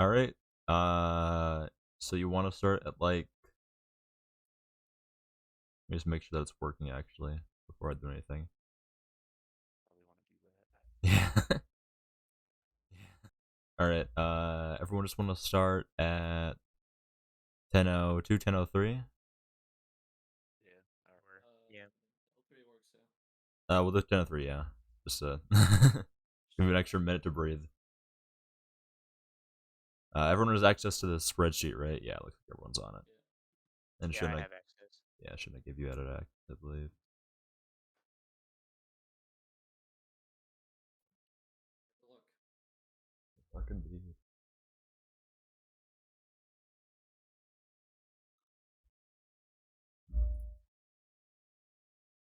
All right. So you want to start at like? Let me just make sure that it's working actually before I do anything. Yeah. All right. Everyone just want to start at 10:02, 10:03. Yeah. We'll do 10:03. Yeah. Just give me an extra minute to breathe. Everyone has access to the spreadsheet, right? Yeah, looks like everyone's on it. And Yeah, I shouldn't I? have access. Yeah, shouldn't I give you edit access? I believe. Fucking B.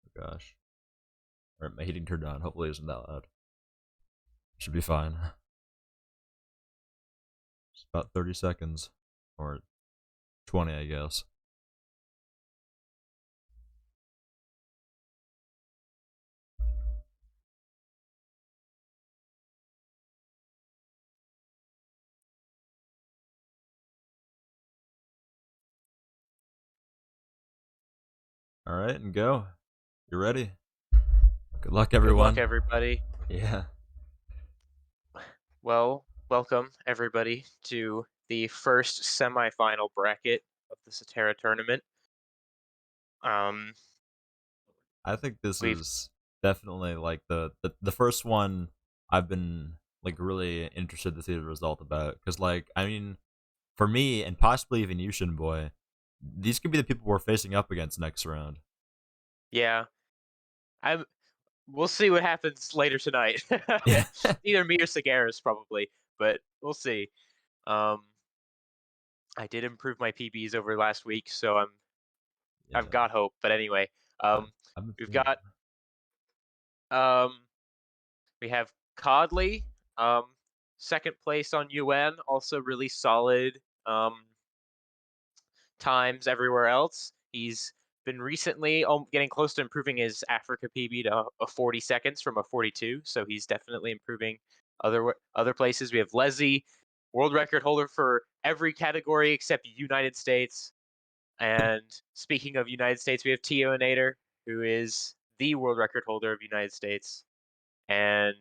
Oh gosh. Alright, my heating turned on. Hopefully it isn't that loud. Should be fine. Just about 30 seconds. Or 20, I guess. Alright, and go. You ready? Good luck, Good luck, everyone. everybody. Yeah. Well, welcome, everybody, to the first semifinal bracket of the Seterra Tournament. Um, I think this we've is definitely like the first one I've been like really interested to see the result about. Because, like, I mean, for me, and possibly even you, Shin Boy, these could be the people we're facing up against next round. yeah, I'm. We'll see what happens later tonight. Yeah. Either me or Sagaris, probably, but we'll see. Um, I did improve my PBs over last week, so I've Yeah. got hope. But anyway, I've, um, I've been we've feeling got um we have Codley, second place on UN, also really solid times everywhere else. He's been recently getting close to improving his Africa PB to a 40 seconds from a 42, so he's definitely improving other places. We have Leslie, world record holder for every category except United States. And speaking of United States, we have Tionator, who is the world record holder of United States, and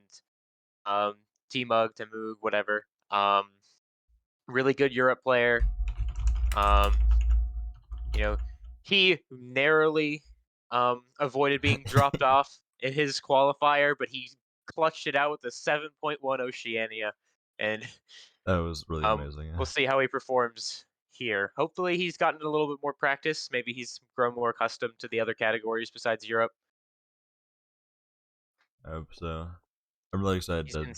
um, T-Mug, Temug, whatever. Really good Europe player. Um, you know, he narrowly avoided being dropped off in his qualifier, but he clutched it out with a 7.1 Oceania, and that was really amazing. we'll see how he performs here. Hopefully, he's gotten a little bit more practice. Maybe he's grown more accustomed to the other categories besides Europe. I hope so. I'm really excited He's to. been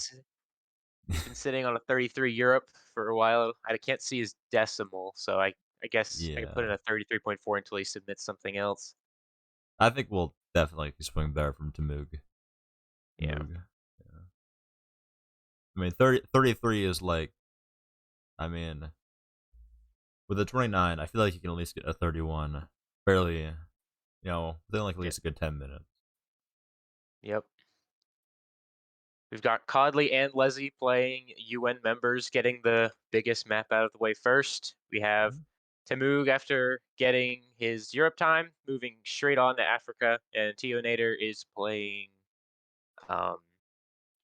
He's been sitting on a 33 Europe for a while. I can't see his decimal, so I guess I could put Yeah. in a 33.4 until he submits something else. I think we'll definitely swing better from Temug. Yeah. Temug. Yeah. I mean, 33 is like, I mean, with a 29, I feel like you can at least get a 31 fairly, within like at Yeah. least a good 10 minutes. Yep. We've got Codley and Leslie playing UN members, getting the biggest map out of the way first. We have Temug after getting his Europe time, moving straight on to Africa, and Tionator is playing um,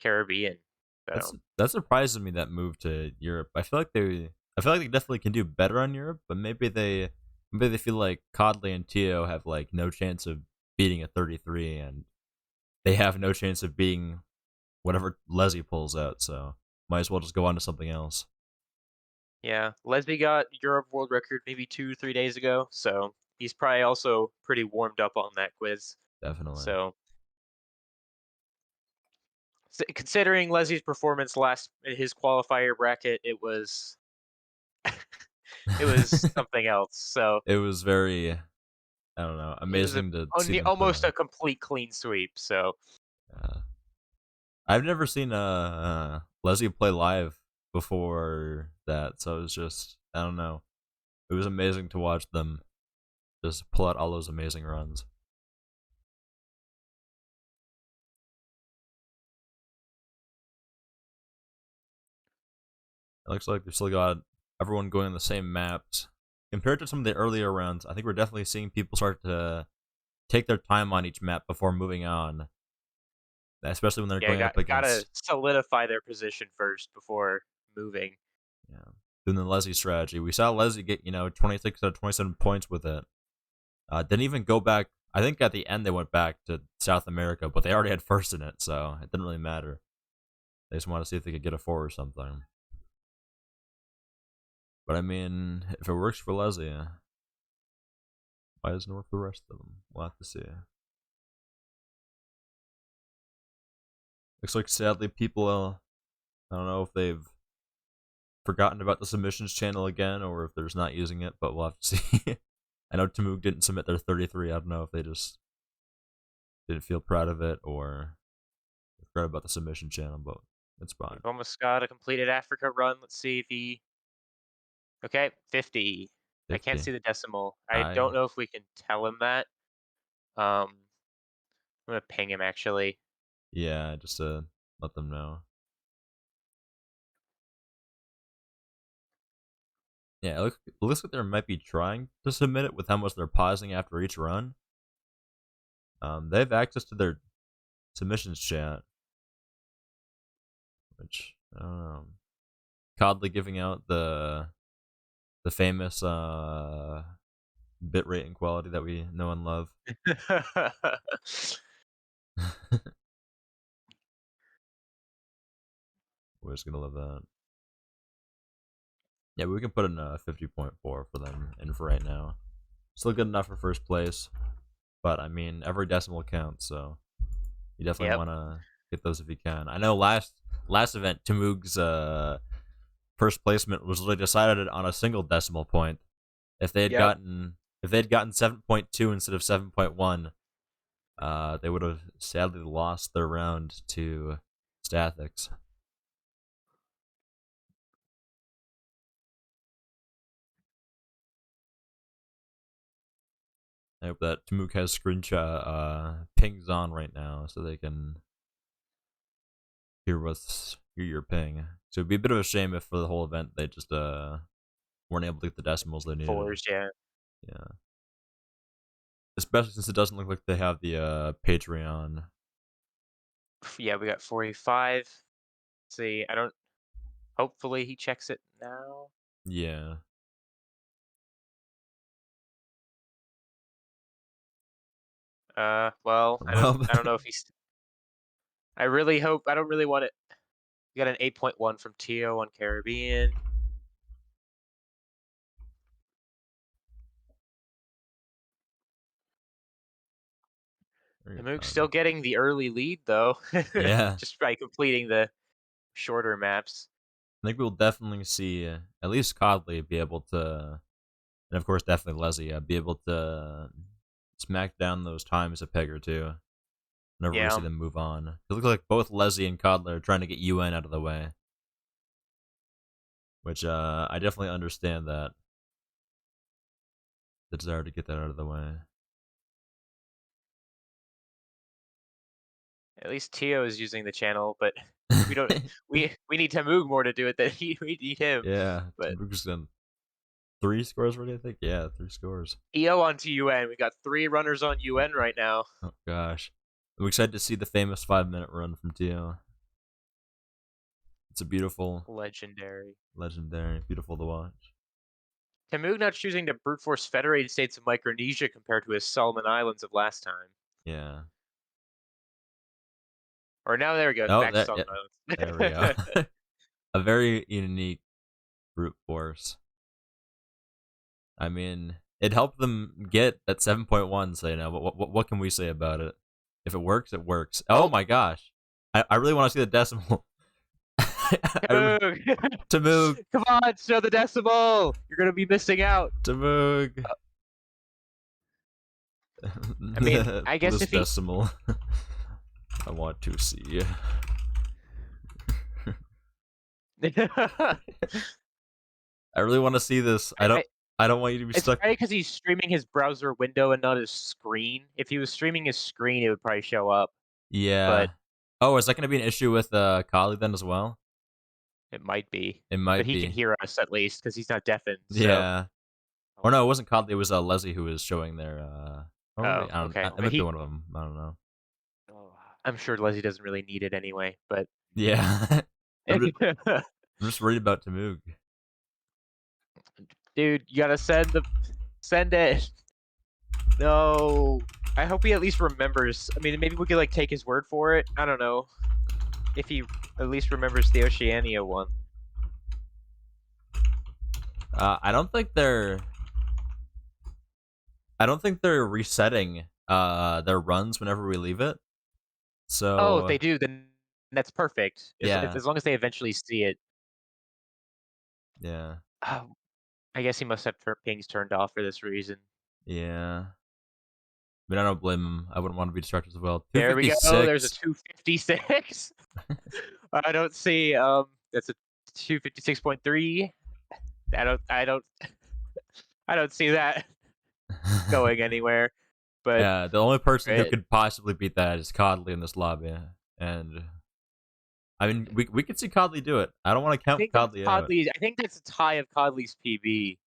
Caribbean. That's So that surprises me that move to Europe. I feel like they definitely can do better on Europe, but maybe they feel like Codley and Tio have like no chance of beating a 33, and they have no chance of beating whatever Leslie pulls out. So might as well just go on to something else. yeah, Leslie got Europe world record maybe 2, 3 days ago, so he's probably also pretty warmed up on that quiz. Definitely. So considering Leslie's performance last in his qualifier bracket, it was something else. So It was very, I don't know, it was amazing to see them almost play. a complete clean sweep. So Uh, I've never seen Leslie play live before that, so it was just, I don't know. It was amazing to watch them just pull out all those amazing runs. It looks like they've still got everyone going on the same maps. Compared to some of the earlier rounds, I think we're definitely seeing people start to take their time on each map before moving on, especially when they're Yeah, going up gotta against, solidify their position first before moving. yeah, doing the Leslie strategy. We saw Leslie get 26 out of 27 points with it. Didn't even go back. I think at the end they went back to South America, but they already had first in it, so it didn't really matter. They just wanted to see if they could get a 4 or something. But I mean, if it works for Leslie, why doesn't it work for the rest of them? We'll have to see. Looks like sadly people, I don't know if they've forgotten about the submissions channel again or if they're just not using it, but we'll have to see. I know Tamug didn't submit their 33. I don't know if they just didn't feel proud of it or forgot about the submission channel, but it's fine. We've almost got a completed Africa run. Let's see if he. Okay, 50. I can't 50. see the decimal. I don't I know if we can tell him that. I'm gonna ping him actually. Yeah, just to let them know. Yeah, it looks like they might be trying to submit it with how much they're pausing after each run. They have access to their submissions chat, which I don't know. Codly giving out the famous bitrate and quality that we know and love. We're just gonna love that. Yeah, but we can put in 50.4 for them in for right now. Still good enough for first place, but I mean every decimal counts, so you definitely Yep. want to get those if you can. I know last event Tamug's first placement was literally decided on a single decimal point. If they had Yep. gotten 7.2 instead of 7.1, they would have sadly lost their round to Stathics. I hope that Tamuk has screenshot pings on right now so they can hear your ping. So it'd be a bit of a shame if for the whole event they just weren't able to get the decimals they needed. Fours. Yeah. Yeah. Especially since it doesn't look like they have the Patreon. Yeah. We got 45. Let's see. I don't. Hopefully he checks it now. Yeah. Well, Well, I don't know if he's. I really hope. I don't really want it. We got an 8.1 from Tio on Caribbean. very Mook's fun. still getting the early lead though, Yeah. just by completing the shorter maps. I think we'll definitely see at least Codley be able to, and of course definitely Leslie, be able to smack down those times a peg or two whenever we see Yeah, them move on. It looks like both Leslie and Codley are trying to get UN out of the way, which I definitely understand that the desire to get that out of the way. at least Tio is using the channel, but we don't. We need Tamug more to do it than we need him. Yeah, But Tambuka's done 3 scores already. I think. Yeah, 3 scores. EO onto UN. We got 3 runners on UN right now. Oh gosh, I'm excited to see the famous 5-minute run from Tio. It's a beautiful, Legendary. legendary, beautiful to watch. Tamug not choosing to brute force Federated States of Micronesia compared to his Solomon Islands of last time. Yeah. Or now there we go. Oh, Back to that. Yeah, Solomon there we go. Islands. A very unique brute force. I mean, it helped them get that 7.1. So what can we say about it? If it works, it works. Oh Oh, my gosh, I really want to see the decimal. Tamug! Tamug, Come on, show the decimal. You're gonna be missing out. Tamug. I mean, I guess This if he. decimal, I want to see. I really want to see this. I don't. I, I don't want you to be it's stuck. probably because he's streaming his browser window and not his screen. If he was streaming his screen, it would probably show up. Yeah. But Oh, is that going to be an issue with Kali then as well? It might be, It but might he can be. hear us at least because he's not deafened. So, Yeah. Or no, it wasn't Codley. It was Leslie who was showing their. Or oh, maybe I don't. okay. It might be one of them. I don't know. I'm sure Leslie doesn't really need it anyway. But Yeah. I'm just worried about Tamug. dude, you gotta send it. No, I hope he at least remembers. I mean, maybe we could like take his word for it. I don't know if he at least remembers the Oceania one. I don't think they're. I don't think they're resetting their runs whenever we leave it. Oh, if So they do, then that's perfect. yeah, As long as they eventually see it. yeah, Oh, I guess he must have pings turned off for this reason. yeah. I mean, I don't blame him. I wouldn't want to be distracted as well. Two There we fifty go. There's a six. 256. I don't see. That's a 256.3. I don't. I don't see that going anywhere. But Yeah, the only person who it, could possibly beat that is Codley in this lobby, and I mean, we could see Codley do it. I don't want to I count think that's Codley out. Codley's. I think that's a tie of Codley's PB.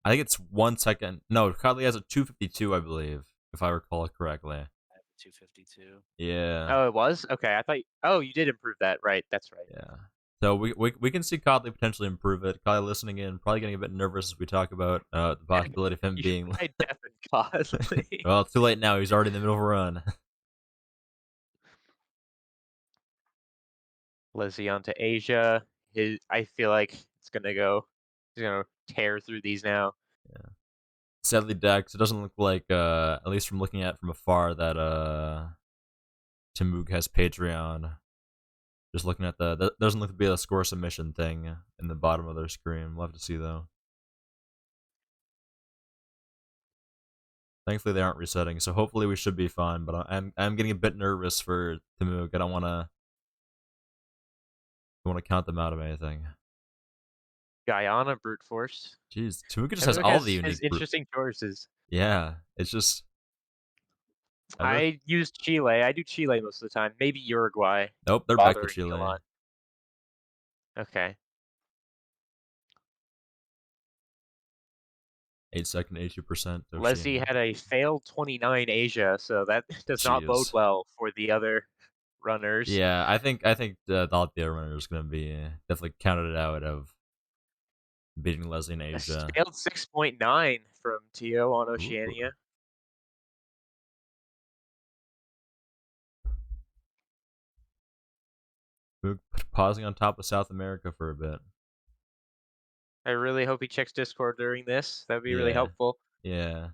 I think it's 1 second. No, Codley has a 252, I believe, if I recall it correctly. I have 252. Yeah, Oh, it was? Okay, I thought. Oh, you did improve that, right? That's right. yeah. So we can see Codley potentially improve it. Codley listening in, probably getting a bit nervous as we talk about the possibility of him You being. I definitely Codley. Well, it's too late now. He's already in the middle of a run. Lizzie onto Asia. I feel like it's gonna go. He's gonna tear through these now. Yeah. Sadly, Dex, it doesn't look like, at least from looking at it from afar, that Timug has Patreon. Just looking at that doesn't look to be a score submission thing in the bottom of their screen. We'll have to see though. Thankfully, they aren't resetting, so hopefully we should be fine. But I'm getting a bit nervous for Timug. I don't want to count them out of anything. Guyana brute force. Jeez, Timug just has Everyone all the has unique. interesting choices. Yeah, it's just. I don't know. I use Chile. I do Chile most of the time. Maybe Uruguay. Nope, they're back to Bothering me a Chile. lot. Okay. 8 second, 82%. Leslie had a failed 29 Asia, so that does not bode Jeez. well for the other runners. Yeah, I think the LTA runner is gonna be definitely counted out of beating Leslie in A Asia. failed 6.9 from Tio on Ooh. Oceania. We're pausing on top of South America for a bit. I really hope he checks Discord during this. That would be really Yeah, helpful. yeah.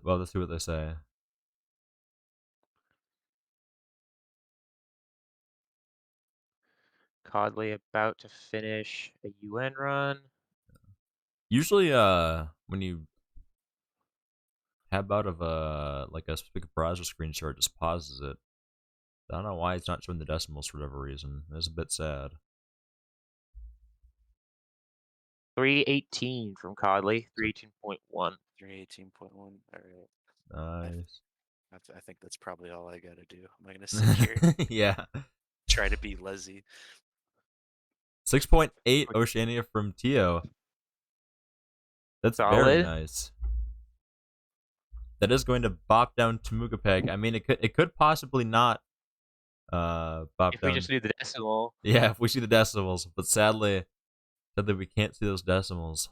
Well, let's see what they say. Codley about to finish a UN run. Usually, when you have out of like a specific browser screenshot, it just pauses it. I don't know why it's not showing the decimals for whatever reason. It's a bit sad. 318 from Codley. 318.1. 318.1. All right. Nice. I think that's probably all I gotta do. I'm not gonna sit here Yeah. try to beat Leslie. 6.8 Oceania from Tio. That's very Solid. nice. That is going to bop down Tamugapeg. I mean, it could possibly not bop If we down. just knew the decimal. Yeah, if we see the decimals, but sadly we can't see those decimals.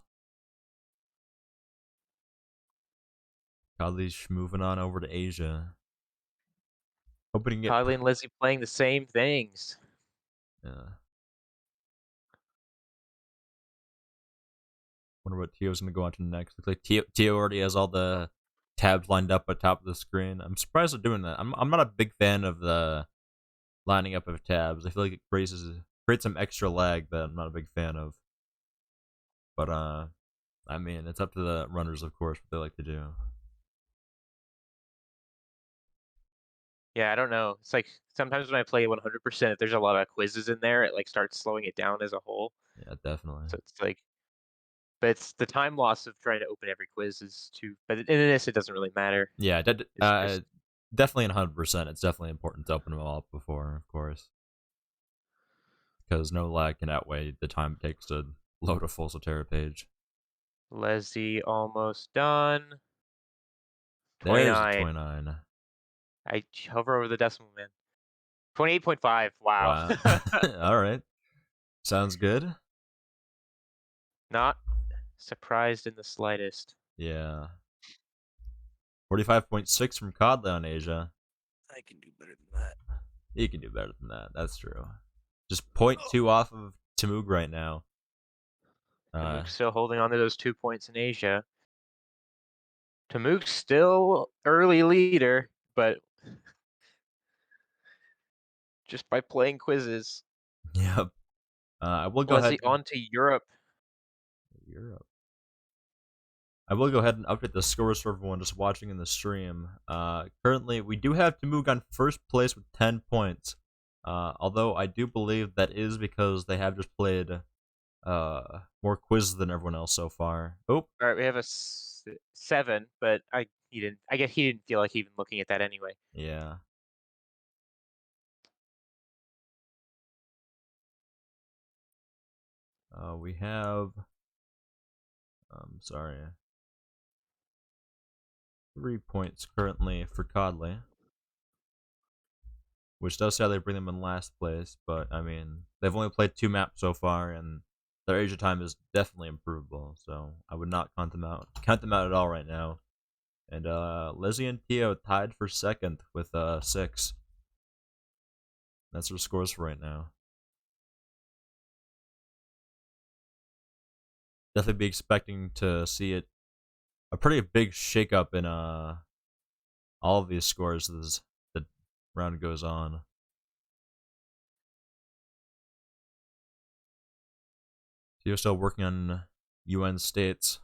College moving on over to Asia. Hoping to get. Codley and Leslie playing the same things. Yeah. Wonder what Tio's gonna go on to next. Looks like Tio already has all the tabs lined up at top of the screen. I'm surprised they're doing that. I'm not a big fan of the lining up of tabs. I feel like it creates some extra lag that I'm not a big fan of. But I mean, it's up to the runners, of course, what they like to do. Yeah, I don't know. It's like sometimes when I play 100%, if there's a lot of quizzes in there, it like starts slowing it down as a whole. Yeah, definitely. So it's like, but it's the time loss of trying to open every quiz is too. But in this, it doesn't really matter. Yeah, It's just definitely 100%. It's definitely important to open them all up before, of course, because no lag can outweigh the time it takes to load a full Seterra page. Leslie almost done. There's the 29. 29. I hover over the decimal, man. 28.5. Wow. Wow. All right. Sounds good. Not surprised in the slightest. Yeah. 45.6 from Codley on Asia. I can do better than that. You can do better than that. That's true. Just 0.2 off of Tamug right now. Tamuk's still holding on to those 2 points in Asia. Tamuk's still early leader, but just by playing quizzes. Yep. I will go Leslie ahead. on to Europe. Europe. I will go ahead and update the scores for everyone just watching in the stream. Currently, we do have Tamug on first place with 10 points. Although I do believe that is because they have just played more quizzes than everyone else so far. Oh, All right, we have a 7, but I guess he didn't feel like even looking at that anyway. yeah. We have. Sorry. 3 points currently for Codley, which does sadly bring them in last place. But I mean, they've only played 2 maps so far, and their Asia time is definitely improvable. So I would not count them out at all right now. And Lizzie and Tio tied for second with 6. That's their scores for right now. Definitely be expecting to see it a pretty big shakeup in all of these scores as the round goes on. Tio's still working on UN states.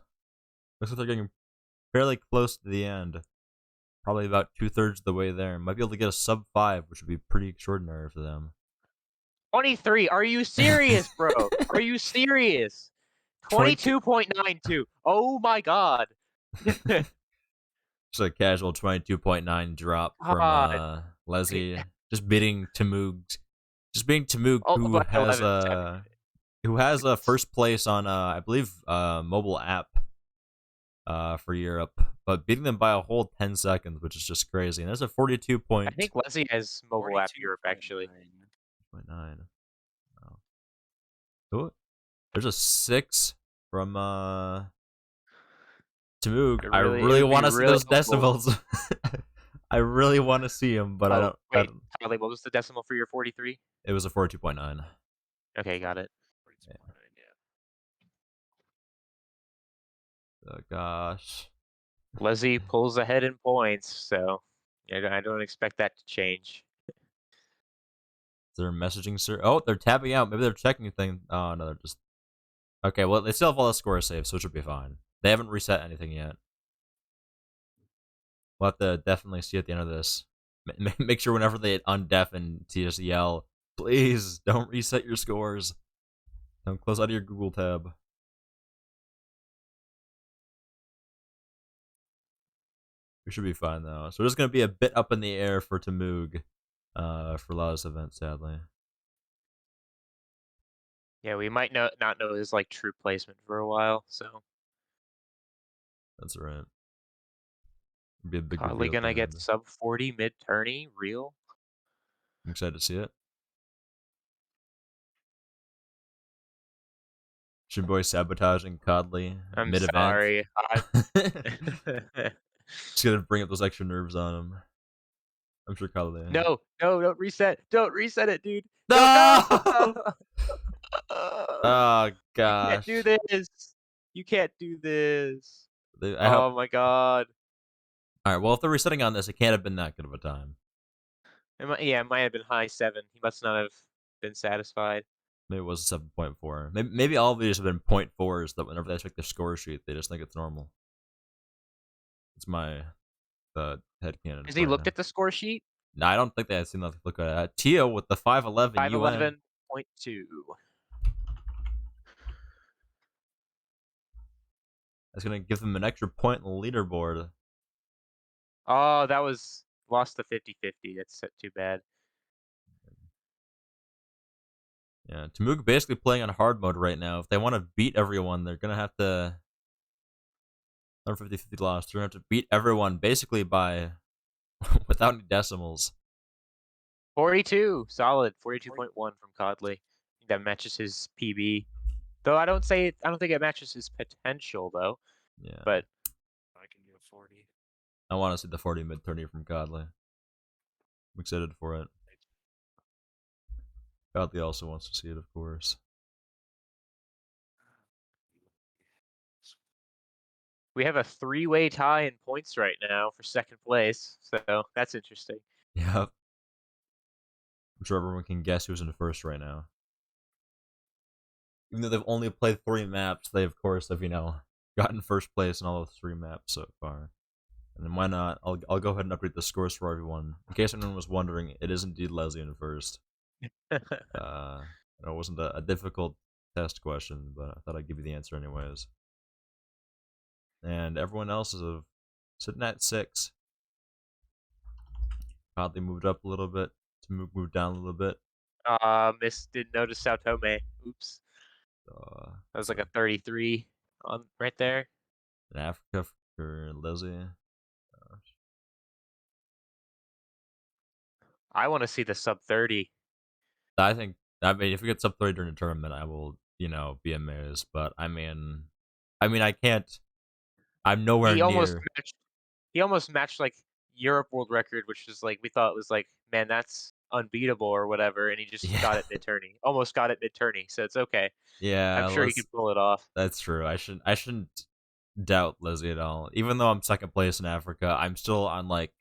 Looks like they're getting fairly close to the end. Probably about 2/3 of the way there. Might be able to get a sub 5, which would be pretty extraordinary for them. 23. Are you serious, bro? Are you serious? 22.92. Oh my god. Just a casual 22.9 drop from God. Leslie. Just beating Tamug. Just beating Tamug, All who by has 11 a first place on I believe mobile app for Europe, but beating them by a whole 10 seconds, which is just crazy. And that's a 42 point. I think Leslie has mobile app Europe actually. 0.9. Oh, there's a 6 from Tamug. I really want to see those decimals. I really want to see them, but I don't. Wait, Tyler, what was the decimal for your 43? It was a 42.9. Okay, got it. Yeah. Oh gosh. Leslie pulls ahead in points, so yeah, I don't expect that to change. Is there a messaging, sir? Oh, they're tapping out. Maybe they're checking things. Oh no, they're just. Okay, well they still have all the scores saved, so it should be fine. They haven't reset anything yet. We'll have to definitely see at the end of this. Make sure whenever they undeafen to just yell, please don't reset your scores. Don't close out of your Google tab. We should be fine though. So there's going to be a bit up in the air for Tamug for a lot of this event, sadly. Yeah, we might not know his like true placement for a while, so. That's right. It'd be a big Probably reveal. gonna get sub 40 mid tourney, real. I'm excited to see it. Boy sabotaging Codley I'm mid-event. sorry. Just gonna bring up those extra nerves on him. I'm sure Codley. No, don't reset. Don't reset it, dude. No! No! Oh gosh. You can't do this. You can't do this. Oh my god. Alright, well if they're resetting on this, it can't have been that good of a time. It might have been high 7. He must not have been satisfied. Maybe it was 7.4. Maybe all of these have been 0.4s that whenever they check their score sheet, they just think it's normal. It's my headcanon. Has he looked at the score sheet? No, I don't think they had seen nothing to look at. Tio with the 511 UN. 511.2. That's gonna give them an extra point in the leaderboard. Oh, that was lost the 50-50. That's too bad. Yeah, Temug basically playing on hard mode right now. If they want to beat everyone, they're gonna have to 150-50 loss. They're gonna have to beat everyone basically by without any decimals. 42, solid. 42.1 from Codley. That matches his PB. Though I don't think it matches his potential though. Yeah, But I can do a 40. I want to see the 40 mid tourney from Godley. I'm excited for it. Godley also wants to see it, of course. we have a 3-way tie in points right now for second place, so that's interesting. Yeah. I'm sure everyone can guess who's in first right now. Even though they've only played 3 maps, they of course have, gotten first place in all of 3 maps so far. And then why not? I'll go ahead and update the scores for everyone. In case anyone was wondering, it is indeed Leslie in first. It wasn't a difficult test question, but I thought I'd give you the answer anyways. And everyone else is sitting at 6. Conley moved up a little bit. Tamuk moved down a little bit. Didn't notice Sao Tome. Oops. That was like a 33 on right there. In Africa for Leslie. I want to see the sub 30. I mean, if we get sub 30 during the tournament, I will, be amazed. But I mean, I can't. I'm nowhere He almost near. matched. He almost matched like Europe world record, which was like we thought was like, man, that's unbeatable or whatever, and he just got Yeah, it mid tourney. Almost got it mid tourney, so it's okay. I'm yeah. sure he can pull it off. That's true. I shouldn't doubt Leslie at all. Even though I'm second place in Africa, I'm still on like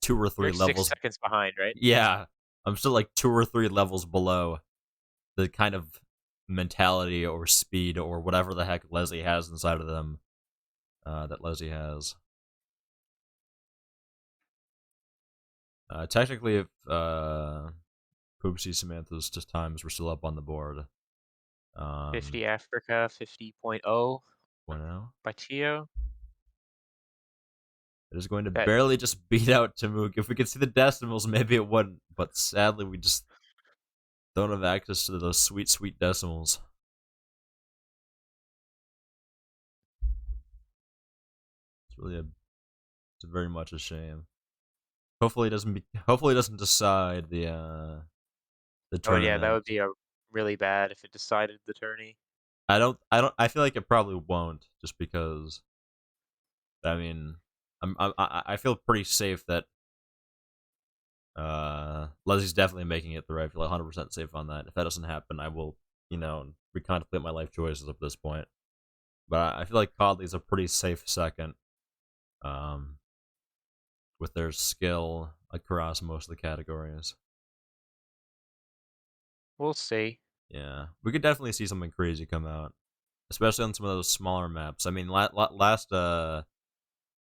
2 or 3 You're 6 levels. seconds behind, right? Yeah, I'm still like 2 or 3 levels below the kind of mentality or speed or whatever the heck Leslie has inside of them. That Leslie has. Technically, if Poopsie Samantha's just times were still up on the board. 50 Africa, 50.0 Bueno. by Tio. It is going to That barely just beat out Tamuk. If we could see the decimals, maybe it wouldn't. But sadly, we just don't have access to those sweet, sweet decimals. It's very much a shame. Hopefully, hopefully, it doesn't decide the oh tournament. yeah, that would be a really bad if it decided the tourney. I feel like it probably won't, just because. I mean, I feel pretty safe that Leslie's definitely making it through. I feel 100% safe on that. If that doesn't happen, I will, recontemplate my life choices at this point. But I feel like Codley's a pretty safe second, um, with their skill across most of the categories. We'll see. Yeah, we could definitely see something crazy come out, especially on some of those smaller maps. I mean, last I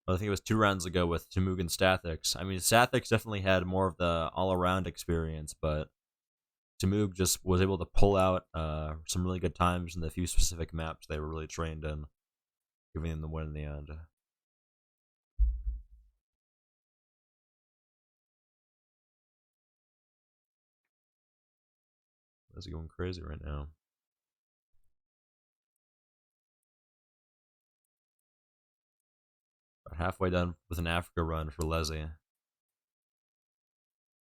think it was 2 rounds ago with Tamug and Stathix. I mean, Stathix definitely had more of the all-around experience, but Tamug just was able to pull out some really good times in the few specific maps they were really trained in, giving them the win in the end. Is he going crazy right now? About halfway done with an Africa run for Leslie.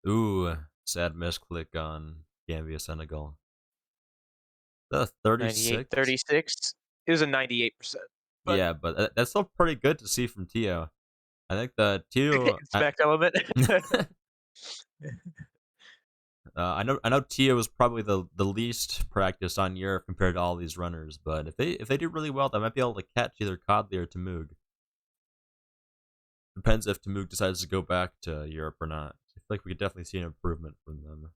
Ooh, sad misclick on Gambia, Senegal. The 36? 98-36. It was a 98%. But Yeah, but that's still pretty good to see from Tio. I think the Tio. Inspect element. I know Tio was probably the least practiced on Europe compared to all these runners, but if they do really well, they might be able to catch either Codley or Tamug. Depends if Tamug decides to go back to Europe or not. I feel like we could definitely see an improvement from them.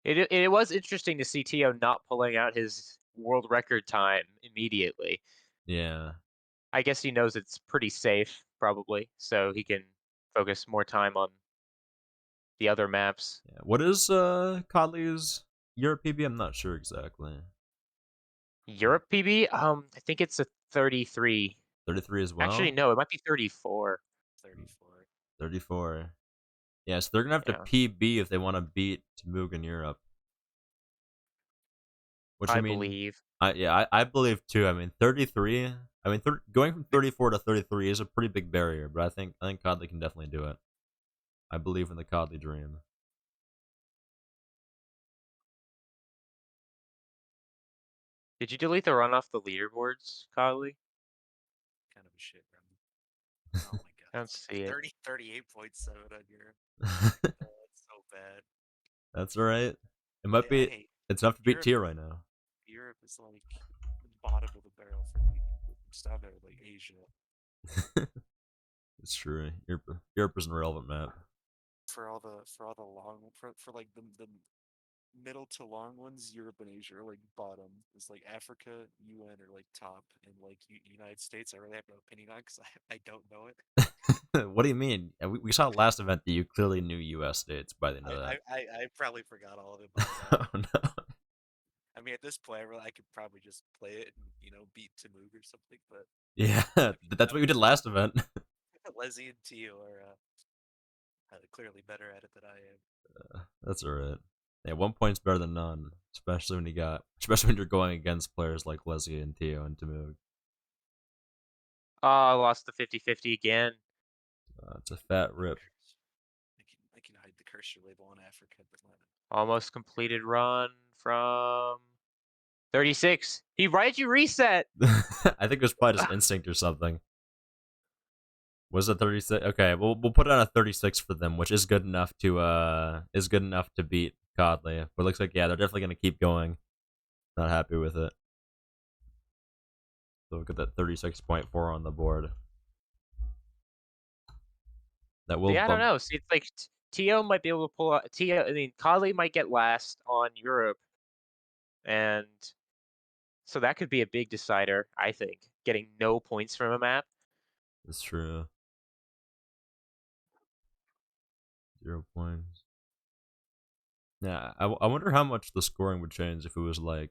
It was interesting to see Tio not pulling out his world record time immediately. Yeah. I guess he knows it's pretty safe, probably, so he can focus more time on the other maps. Yeah. What is Codley's Europe PB? I'm not sure exactly. Europe PB? I think it's a 33. 33 as well. Actually, no, it might be 34. 34. 34. Yeah, so they're gonna have to Yeah, PB if they want to beat Tamug in Europe. Which I I mean, believe. I believe too. I mean, 33. I mean, going from 34 to 33 is a pretty big barrier, but I think Codley can definitely do it. I believe in the Codley dream. Did you delete the run off the leaderboards, Conley? Kind of a shit run. Oh my I god. don't see it. 38.7 on Europe. Oh, that's so bad. That's all right. It might I be. hate It's enough to beat Europe. Tia right now. Europe is like the bottom of the barrel for me. It's down there like Asia. It's true. Europe is an irrelevant map. For all the long for like the middle to long ones, Europe and Asia are like bottom. It's like Africa, UN are like top, and like United States, I really have no opinion on because I don't know it. What do you mean? We saw last event that you clearly knew U.S. states by the end of that. I probably forgot all of it by now. Oh no. I mean, at this point, I could probably just play it and beat Tamug or something. But Yeah, I mean, that's what you did last event. Leslie and Tio are clearly better at it than I am. That's alright. Yeah, 1 point's better than none, especially when you're going against players like Leslie and Tio and Tamug. Oh, I lost the 50-50 again. It's a fat rip. I can hide the cursor label on Africa, but not. Almost completed run from 36. Why did you reset? I think it was probably just instinct or something. Was it 36? Okay, we'll put it on a 36 for them, which is good enough to beat Codley. But it looks like, yeah, they're definitely gonna keep going. Not happy with it. So look at that 36.4 on the board. That will Yeah, I don't bump. know. See, it's like Tio might be able to pull out. I mean, Conley might get last on Europe, and so that could be a big decider. I think getting no points from a map. It's true. 0 points. Yeah, I wonder how much the scoring would change if it was like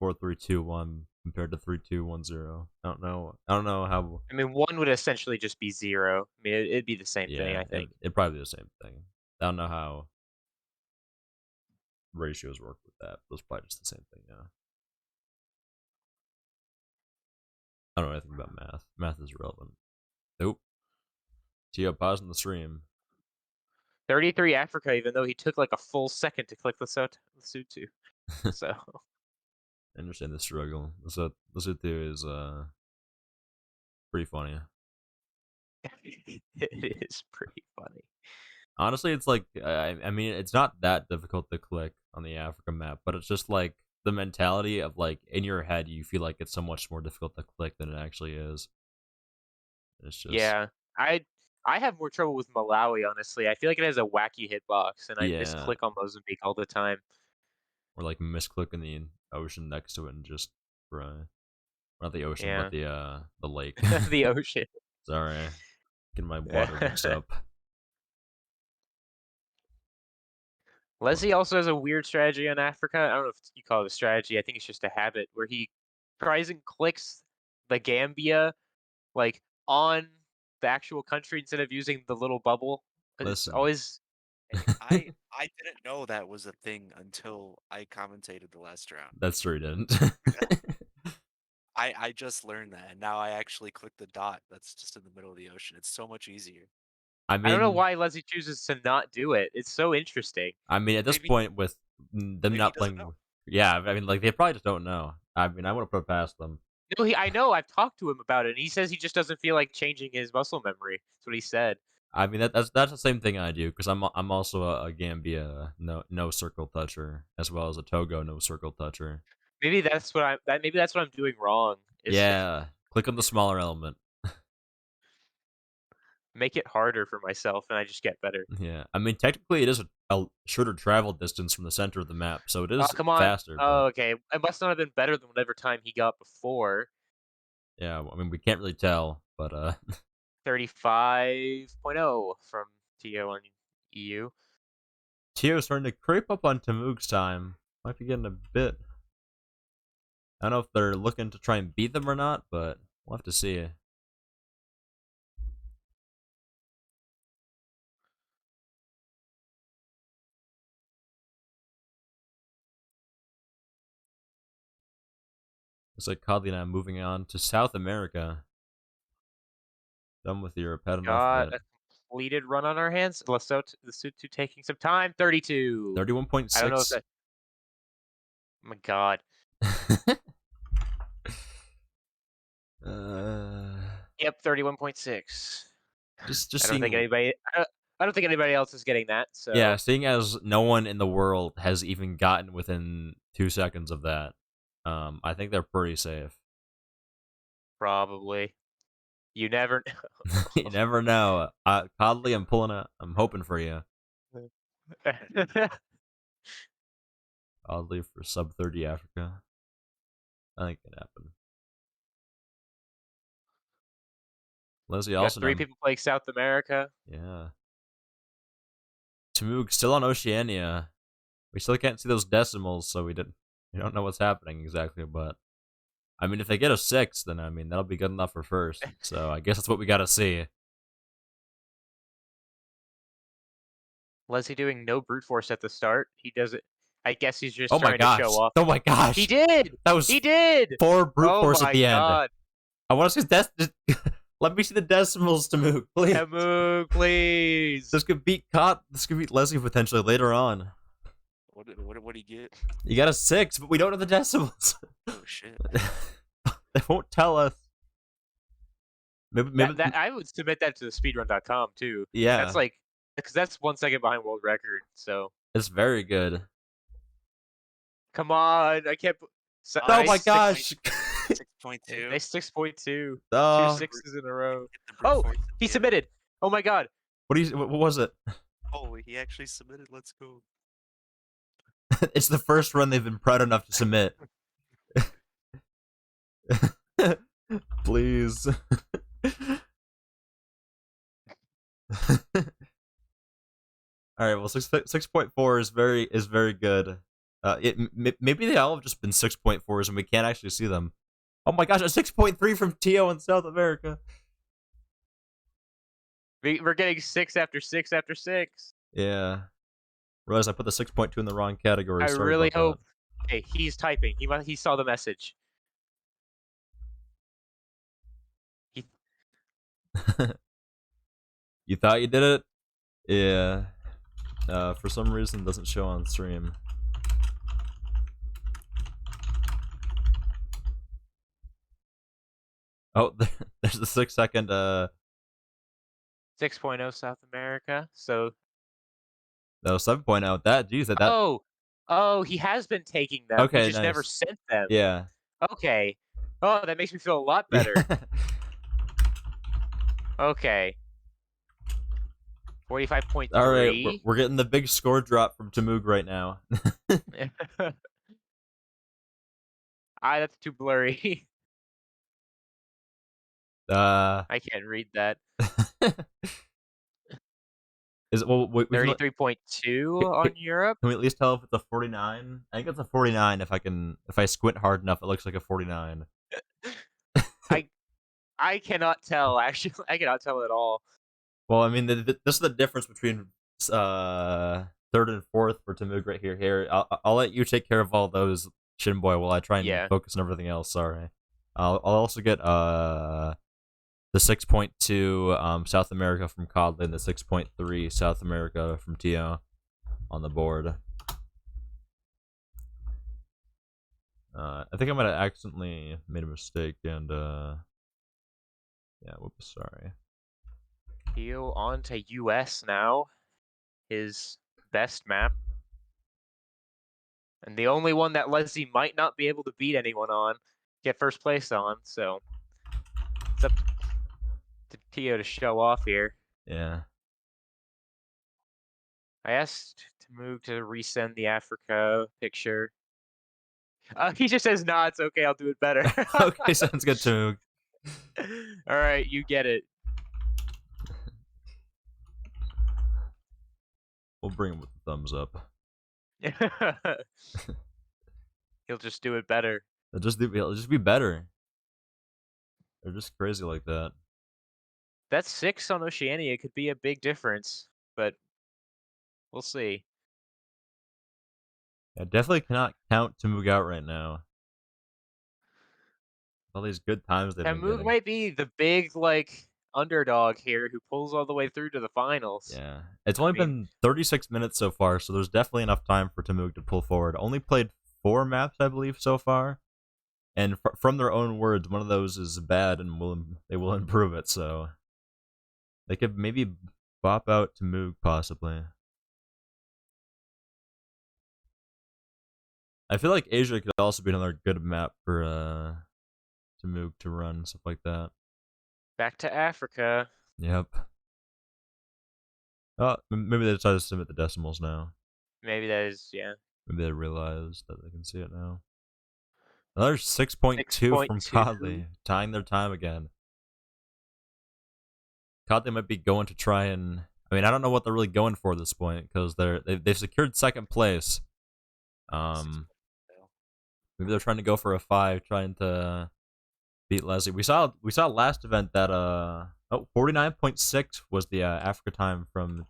4-3-2-1 compared to 3-2-1-0. I don't know how. I mean, one would essentially just be 0. I mean, it'd be the same thing. Yeah, I think. it'd probably be the same thing. I don't know how ratios work with that. But it's probably just the same thing. Yeah. I don't know anything about math. Math is irrelevant. Nope. Tio, pausing the stream. 33 Africa, even though he took like a full second to click the suit to. So I understand the struggle. The Sutu is pretty funny. it is pretty funny. Honestly, it's like I mean, it's not that difficult to click on the Africa map, but it's just like the mentality of like in your head, you feel like it's so much more difficult to click than it actually is. It's just Yeah, I have more trouble with Malawi, honestly. I feel like it has a wacky hitbox, and I yeah, misclick on Mozambique all the time. or like misclicking the ocean next to it and just right, not the ocean, but Yeah, the lake. the ocean. Sorry, getting my water mixed up. Leslie also has a weird strategy on Africa. I don't know if you call it a strategy. I think it's just a habit where he tries and clicks the Gambia like on the actual country instead of using the little bubble. It's Listen, always Hey, I didn't know that was a thing until I commentated the last round. that's true, didn't. I just learned that, and now I actually click the dot that's just in the middle of the ocean. It's so much easier. I I don't know mean, why Leslie chooses to not do it. It's so interesting. at this Maybe point with them maybe he not doesn't playing, know. yeah, I mean, like they probably just don't know. I mean, I want to put it past them. No, I know. I've talked to him about it, and he says he just doesn't feel like changing his muscle memory. That's what he said. I mean, that's the same thing I do because I'm also a Gambia no circle toucher as well as a Togo no circle toucher. Maybe that's what maybe that's what I'm doing wrong. Is Yeah, click on the smaller element. make it harder for myself, and I just get better. Yeah, I mean technically it is a shorter travel distance from the center of the map, so it Oh, is come on. faster. Oh, But okay. It must not have been better than whatever time he got before. yeah, I mean we can't really tell. But 35.0 from TO on EU. Tio's starting to creep up on Tamug's time. Might be getting a bit. I don't know if they're looking to try and beat them or not, but we'll have to see. Looks like Codley and I are moving on to South America. Done with Europe. Had enough of Got it. a completed run on our hands. Lesotho taking some time. 32. I don't know if 31.6. that. Oh my God. Yep, 31.6. just I don't think seeing. anybody. I don't think anybody else is getting that. So Yeah, seeing as no one in the world has even gotten within 2 seconds of that, I think they're pretty safe. probably. You never You never know. Codley, I'm hoping for you. know. Codley for sub 30 Africa. I think it happen. Leslie Got also 3 done. people playing South America. Yeah. Tamug still on Oceania. We still can't see those decimals, so we don't know what's happening exactly, but I mean if they get a 6, then I mean that'll be good enough for first. So I guess that's what we gotta see. Leslie doing no brute force at the start. He does it. I guess he's just Oh my trying to show gosh. off. Oh my gosh. He did. That was He did. 4 brute Oh force at my the end. God. I want to see let me see the decimals, Tamug, please. Tamug, please. This could beat Leslie potentially later on. What did he get? You got a 6, but we don't know the decimals. Oh shit. They won't tell us. Maybe That I would submit that to the speedrun.com too. yeah. That's like because that's 1 second behind world record. So It's very good. come on, I can't. So, Oh nice my 6. gosh. 6.2. Nice 6.2. Oh. 2 sixes in a row. Hit the brute Oh, force at he the end. submitted. Oh my God. What was it? Oh, he actually submitted. Let's go. It's the first run they've been proud enough to submit. Please. All right. Well, 6.4 is very good. Maybe they all have just been 6.4s and we can't actually see them. Oh my gosh, a 6.3 from Tio in South America. We're getting 6 after 6 after 6. Yeah. Realize I put the 6.2 in the wrong category. I Sorry really about hope. Okay, he's typing. He saw the message. He, that. You thought you did it? Yeah. For some reason, it doesn't show on stream. Oh, there's the 6-second. 6.0 South America. So. No, 7.0. Geez, that. Oh, he has been taking them. Okay, he just never nice. sent them. Yeah. Okay. Oh, that makes me feel a lot better. Okay. 45.3. All right, we're getting the big score drop from Tamug right now. That's too blurry. I can't read that. Is it, well, 33.2 on Europe. Can we at least tell if it's a 49? I think it's a 49. If I squint hard enough, it looks like a 49. I cannot tell. Actually, I cannot tell at all. Well, I mean, this is the difference between third and fourth for Tamug right here. Here, I'll let you take care of all those, Shinboy, while I try and focus on everything else. Sorry. I'll also get the 6.2 South America from Codley and the 6.3 South America from Tio on the board. I think I might have accidentally made a mistake and yeah, whoops, sorry. Tio on to US now. His best map. And the only one that Leslie might not be able to beat anyone on, get first place on, so it's up to Tio to show off here. Yeah. I asked to move to resend the Africa picture. He just says, nah, it's okay, I'll do it better. Okay, sounds good, Tamug. All right, you get it. We'll bring him with the thumbs up. He'll just do it better. It'll just be better. They're just crazy like that. That 6 on Oceania could be a big difference, but we'll see. I definitely cannot count Tamug out right now. All these good times they've been Moog getting. might be the big underdog here who pulls all the way through to the finals. Yeah, it's I only mean, been 36 minutes so far, so there's definitely enough time for Tamug to pull forward. Only played 4 maps, I believe, so far, and from their own words, one of those is bad, and they will improve it. So they could maybe bop out Tamug possibly. I feel like Asia could also be another good map for Tamug to run, stuff like that. back to Africa. Yep. Oh, maybe they decided to submit the decimals now. Maybe that is, yeah. Maybe they realize that they can see it now. Another 6.2 from 6.2. Conley, tying their time again. Conley might be going to try and. I mean, I don't know what they're really going for at this point because they've secured second place. Maybe they're trying to go for a 5, trying to beat Leslie. We saw last event that 49.6 was the Africa time from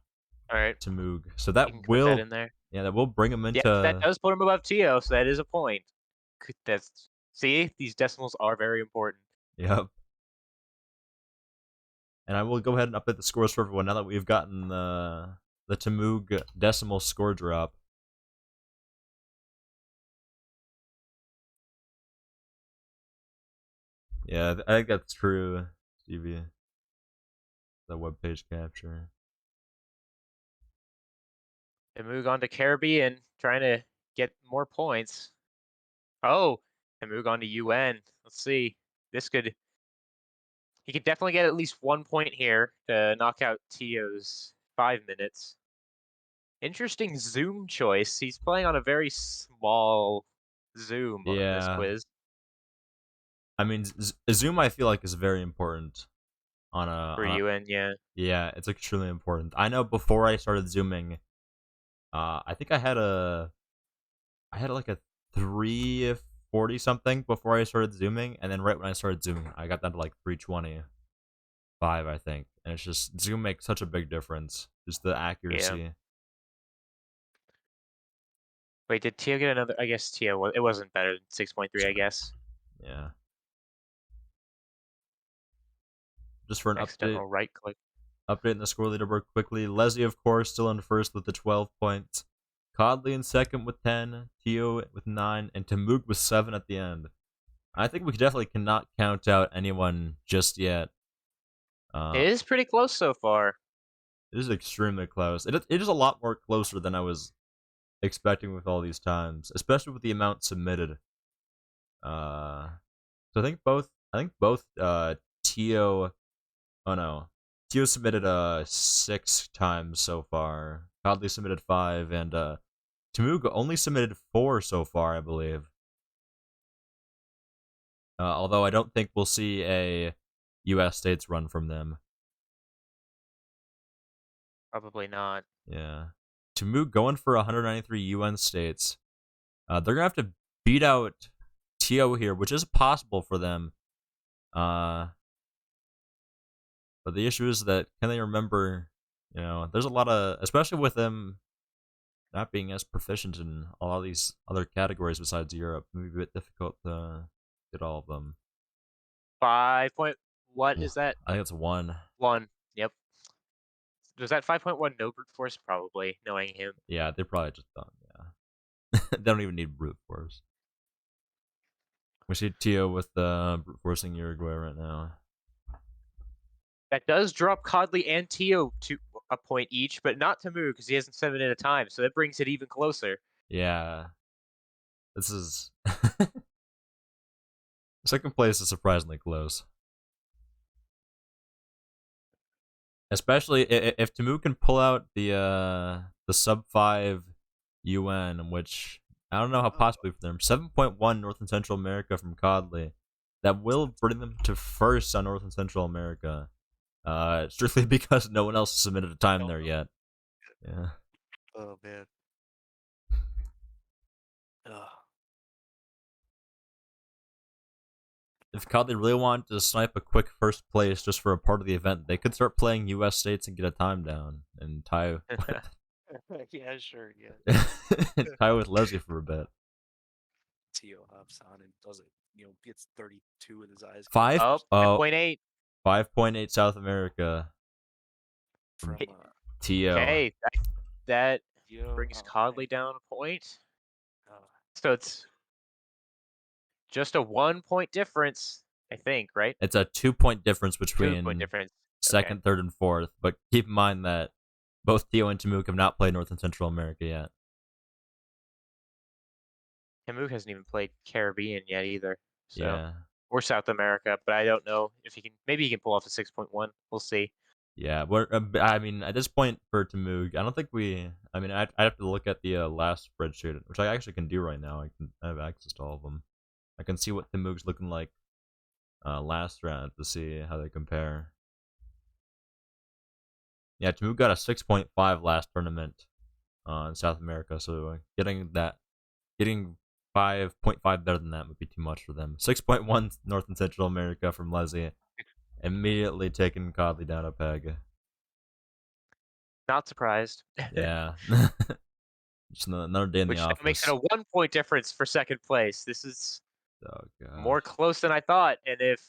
All right. Tamug. So You that can put that will in there. that will bring him Yep, that into does put him above Tio, so that is a point. See, these decimals are very important. yep. And I will go ahead and update the scores for everyone now that we've gotten the Tamug decimal score drop. Yeah, I think that's true, Stevie. The web page capture. And move on to Caribbean, trying to get more points. Oh, and move on to UN. Let's see. He could definitely get at least 1 point here to knock out Tio's 5 minutes. Interesting Zoom choice. He's playing on a very small Zoom on this Yeah. quiz. I mean, Zoom I feel like is very important For UN, yeah. Yeah, it's extremely important. I know before I started zooming, I think I had like a 340 something before I started zooming, and then right when I started zooming, I got down to like 325, I think. And it's just zoom makes such a big difference, just the accuracy. Yeah. Wait, did Tio get another? I guess Tio, it wasn't better than 6.3, I guess. Yeah. Just for an Accidental right click. update in the score leaderboard quickly. Leslie, of course, still in first with the 12 points. Codley in second with 10. Tio with 9. And Tamug with 7 at the end. I think we definitely cannot count out anyone just yet. It is pretty close so far. It is extremely close. It is a lot more closer than I was expecting with all these times, especially with the amount submitted. So I think both Tio. Oh no, Tio submitted 6 times so far. Godley submitted 5, and Tamug only submitted 4 so far, I believe. Although I don't think we'll see a U.S. states run from them. Probably not. Yeah. Tamug going for 193 UN states. They're gonna have to beat out Tio here, which is possible for them. But the issue is that can they remember? You know, there's a lot of, especially with them not being as proficient in a lot of these other categories besides Europe, it may be a bit difficult to get all of them. 5 point. What is that? I think it's 1. 1. Yep. Was that 5.1 no brute force? Probably, knowing him. Yeah, they probably just don't. Yeah, they don't even need brute force. We see Tio with brute forcing Uruguay right now. That does drop Codley and Tio to a point each, but not Tamug because he hasn't 7 at a time, so that brings it even closer. Yeah. This is second place is surprisingly close. Especially if Tamug can pull out the sub 5 UN, which I don't know how possibly for them. 7.1 North and Central America from Codley. That will bring them to first on North and Central America. Strictly because no one else submitted a time there yet. Yeah. Oh man. Ugh. If Codley really wanted to snipe a quick first place just for a part of the event, they could start playing U.S. states and get a time down and tie. Yeah, sure, yeah. tie with Leslie for a bit. Tio hops on and does it. gets 32 in his eyes. Five? Oh, Oh, 5.8. 5.8 South America from From Tio. Okay, that Yo, brings Codley down a point. uh, So it's just a 1 point difference, I think, right? It's a 2 point difference 2 point between difference. Okay. second, third, and fourth. But keep in mind that both Tio and Tamuk have not played North and Central America yet. Hamuk hasn't even played Caribbean yet either. So Yeah. or South America, but I don't know if he can. Maybe he can pull off a 6.1. We'll see. Yeah, I mean, at this point for Tamug, I don't think we. I mean, I have to look at the last spreadsheet, which I actually can do right now. I have access to all of them. I can see what Tamug's looking like last round to see how they compare. Yeah, Tamug got a 6.5 last tournament in South America, so getting 5.5 better than that would be too much for them. 6.1 North and Central America from Leslie, immediately taking Codley down a peg. Not surprised. Yeah. Just another day in the Which now makes it office. a 1 point difference for second place. This is Oh god. more close than I thought. And if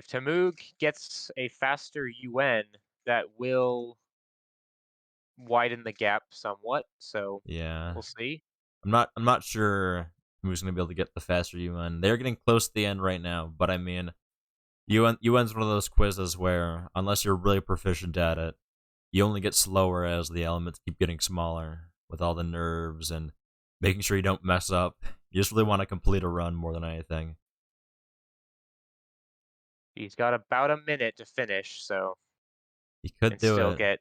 Tamug gets a faster UN, that will widen the gap somewhat. So Yeah. we'll see. I'm not sure who's gonna be able to get the faster UN. They're getting close to the end right now, but I mean UN's one of those quizzes where unless you're really proficient at it, you only get slower as the elements keep getting smaller with all the nerves and making sure you don't mess up. You just really want to complete a run more than anything. He's got about a minute to finish, so He could and do still it. get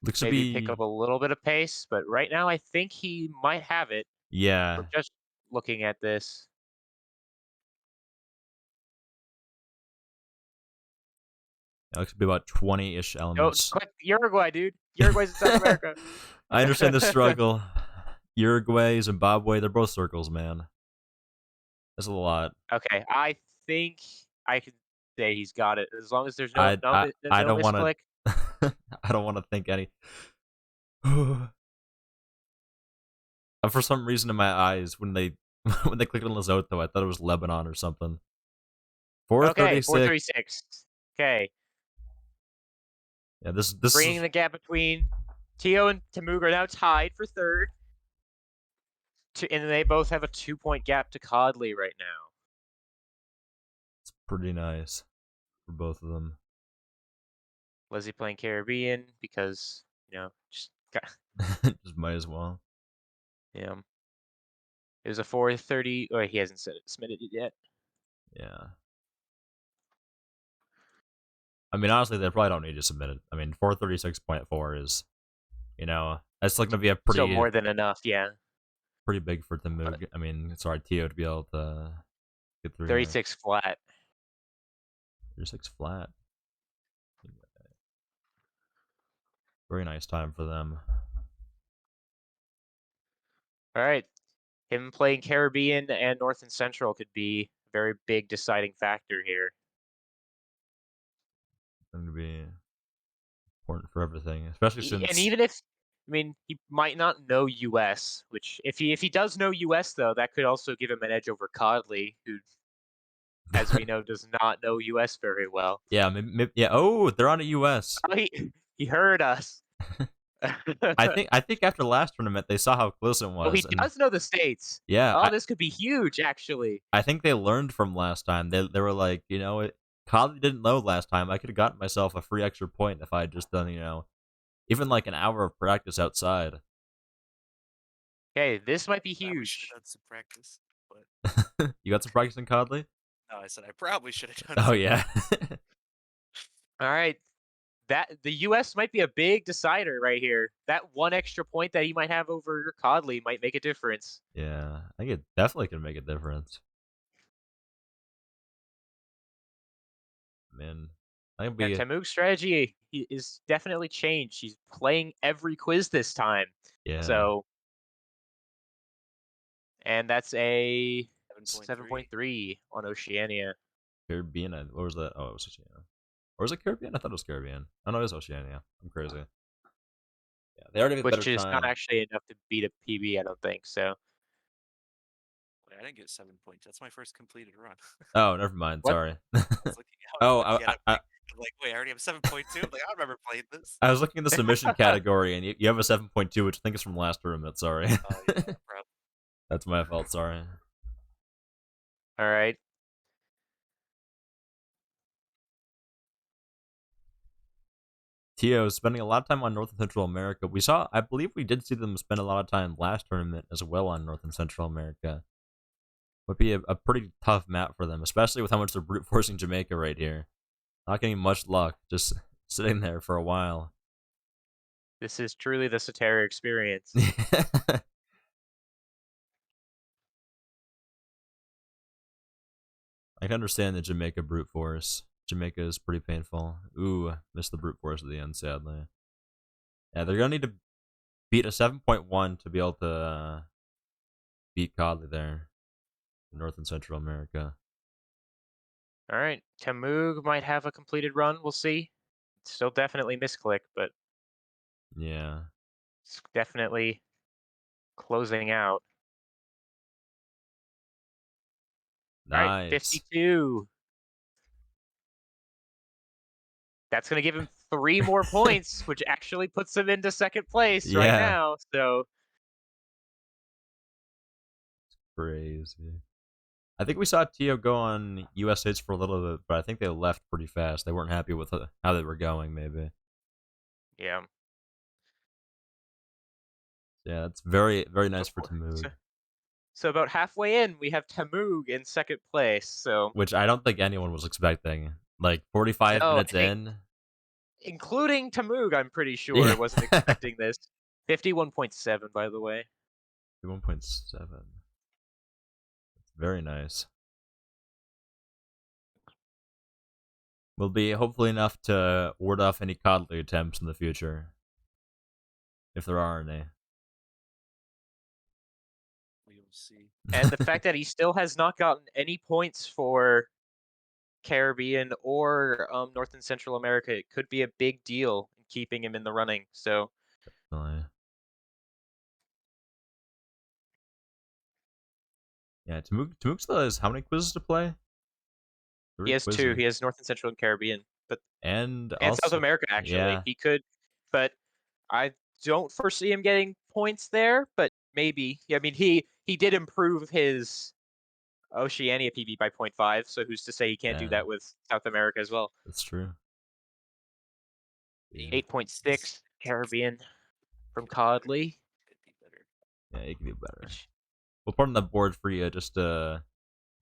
Looks to maybe pick be up a little bit of pace. But right now, I think he might have it yeah. from just looking at this. It looks to be about 20-ish No, elements. click Uruguay, dude. Uruguay's in South America. I understand the struggle. Uruguay, Zimbabwe, they're both circles, man. That's a lot. Okay, I think I can say he's got it as long as there's I I, I no don't want misclick. to. I don't want to think any. For some reason, in my eyes, when they when they clicked on Lesotho, I thought it was Lebanon or something. Okay, 436. 436. Okay, Yeah, this bringing is the gap between Tio and Tamug are now tied for third. And they both have a 2 point gap to Codley right now. it's pretty nice for both of them. Leslie playing Caribbean because, just got, Just might as well. yeah. It was a 430. Oh, he hasn't submitted it yet. Yeah. I mean, honestly, they probably don't need to submit it. I mean, 436.4 is, that's like gonna be a Still pretty more than enough, yeah. pretty big for the But Moog. I mean, sorry, Tio to be able to get through here. 36 flat. 36 flat. Very nice time for them. All right. Him playing Caribbean and North and Central could be a very big deciding factor here. It's going to be important for everything, especially And since. even if, he might not know US, which if he does know US though, that could also give him an edge over Codley, who, as we know, does not know US very well. Yeah, maybe, yeah. Oh, they're on a US. Oh, he heard us. I think after last tournament they saw how close it Oh, he was, and does know the states. yeah, Oh, this could be huge, actually. I think they learned from last time. They were like, Kali didn't know last time. I could have gotten myself a free extra point if I had just done, even like an hour of practice outside. Okay, this might be I wish huge. I had some practice, but You got some practice in Codley? no, I said I probably should have done. Oh some yeah. All right, that the U.S. might be a big decider right here. That one extra point that he might have over Codley might make a difference. Yeah, I think it definitely can make a difference. Man, I can Yeah, be Temug's strategy is definitely changed. He's playing every quiz this time. yeah. So, and that's a 7.3. 7.3 on Oceania. Caribbean. What was that? Oh, it was Oceania. Or was it Caribbean? I thought it was Caribbean. Oh no, it was Oceania. I'm crazy. Yeah, they already have a better Which is not time. actually enough to beat a PB, I don't think. So, Yeah, I didn't get 7.2. That's my first completed run. Oh, never mind. What? Sorry. I was Oh, looking at it. I'm like, wait, I already have 7.2. I'm like, I remember playing this. I was looking at the submission category, and you have a 7.2, which I think is from last tournament. Sorry. Oh yeah, probably. That's my fault. Sorry. All right. Tio is spending a lot of time on North and Central America. I believe we did see them spend a lot of time last tournament as well on North and Central America. Would be a pretty tough map for them, especially with how much they're brute forcing Jamaica right here. Not getting much luck, just sitting there for a while. This is truly the Seterra experience. I can understand the Jamaica brute force. Jamaica is pretty painful. Ooh, missed the brute force at the end, sadly. Yeah, they're gonna need to beat a 7.1 to be able to beat Codley there in North and Central America. All right. Tamoog might have a completed run. We'll see. Still definitely misclick, but Yeah. it's definitely closing out. All right, Nice. 52. That's going to give him 3 more points, which actually puts him into second place right Yeah. now. So Crazy. I think we saw Tio go on US hits for a little bit, but I think they left pretty fast. They weren't happy with how they were going, maybe. yeah. Yeah, that's very, very nice for Tamoog. So about halfway in, we have Tamoog in second place. So Which I don't think anyone was expecting. Like 45 no, minutes in. including Tamoog, I'm pretty sure Yeah. wasn't expecting this. 51.7, by the way. 1.7. Very nice. Will be hopefully enough to ward off any coddling attempts in the future. If there are any. We will see. And the fact that he still has not gotten any points for Caribbean or North and Central America, it could be a big deal in keeping him in the running. So yeah, Tamook still has how many quizzes to play? he 3 has 2. quizzes. He has North and Central and Caribbean, but And South also, America actually. yeah. He could, but I don't foresee him getting points there. But maybe. I mean, he did improve his Oceania PB by 0.5. So who's to say he can't do that with South America as well? That's true. Yeah. 8.6 Caribbean from Codley. Could be better. Yeah, it can be better. We'll put on the board for you just to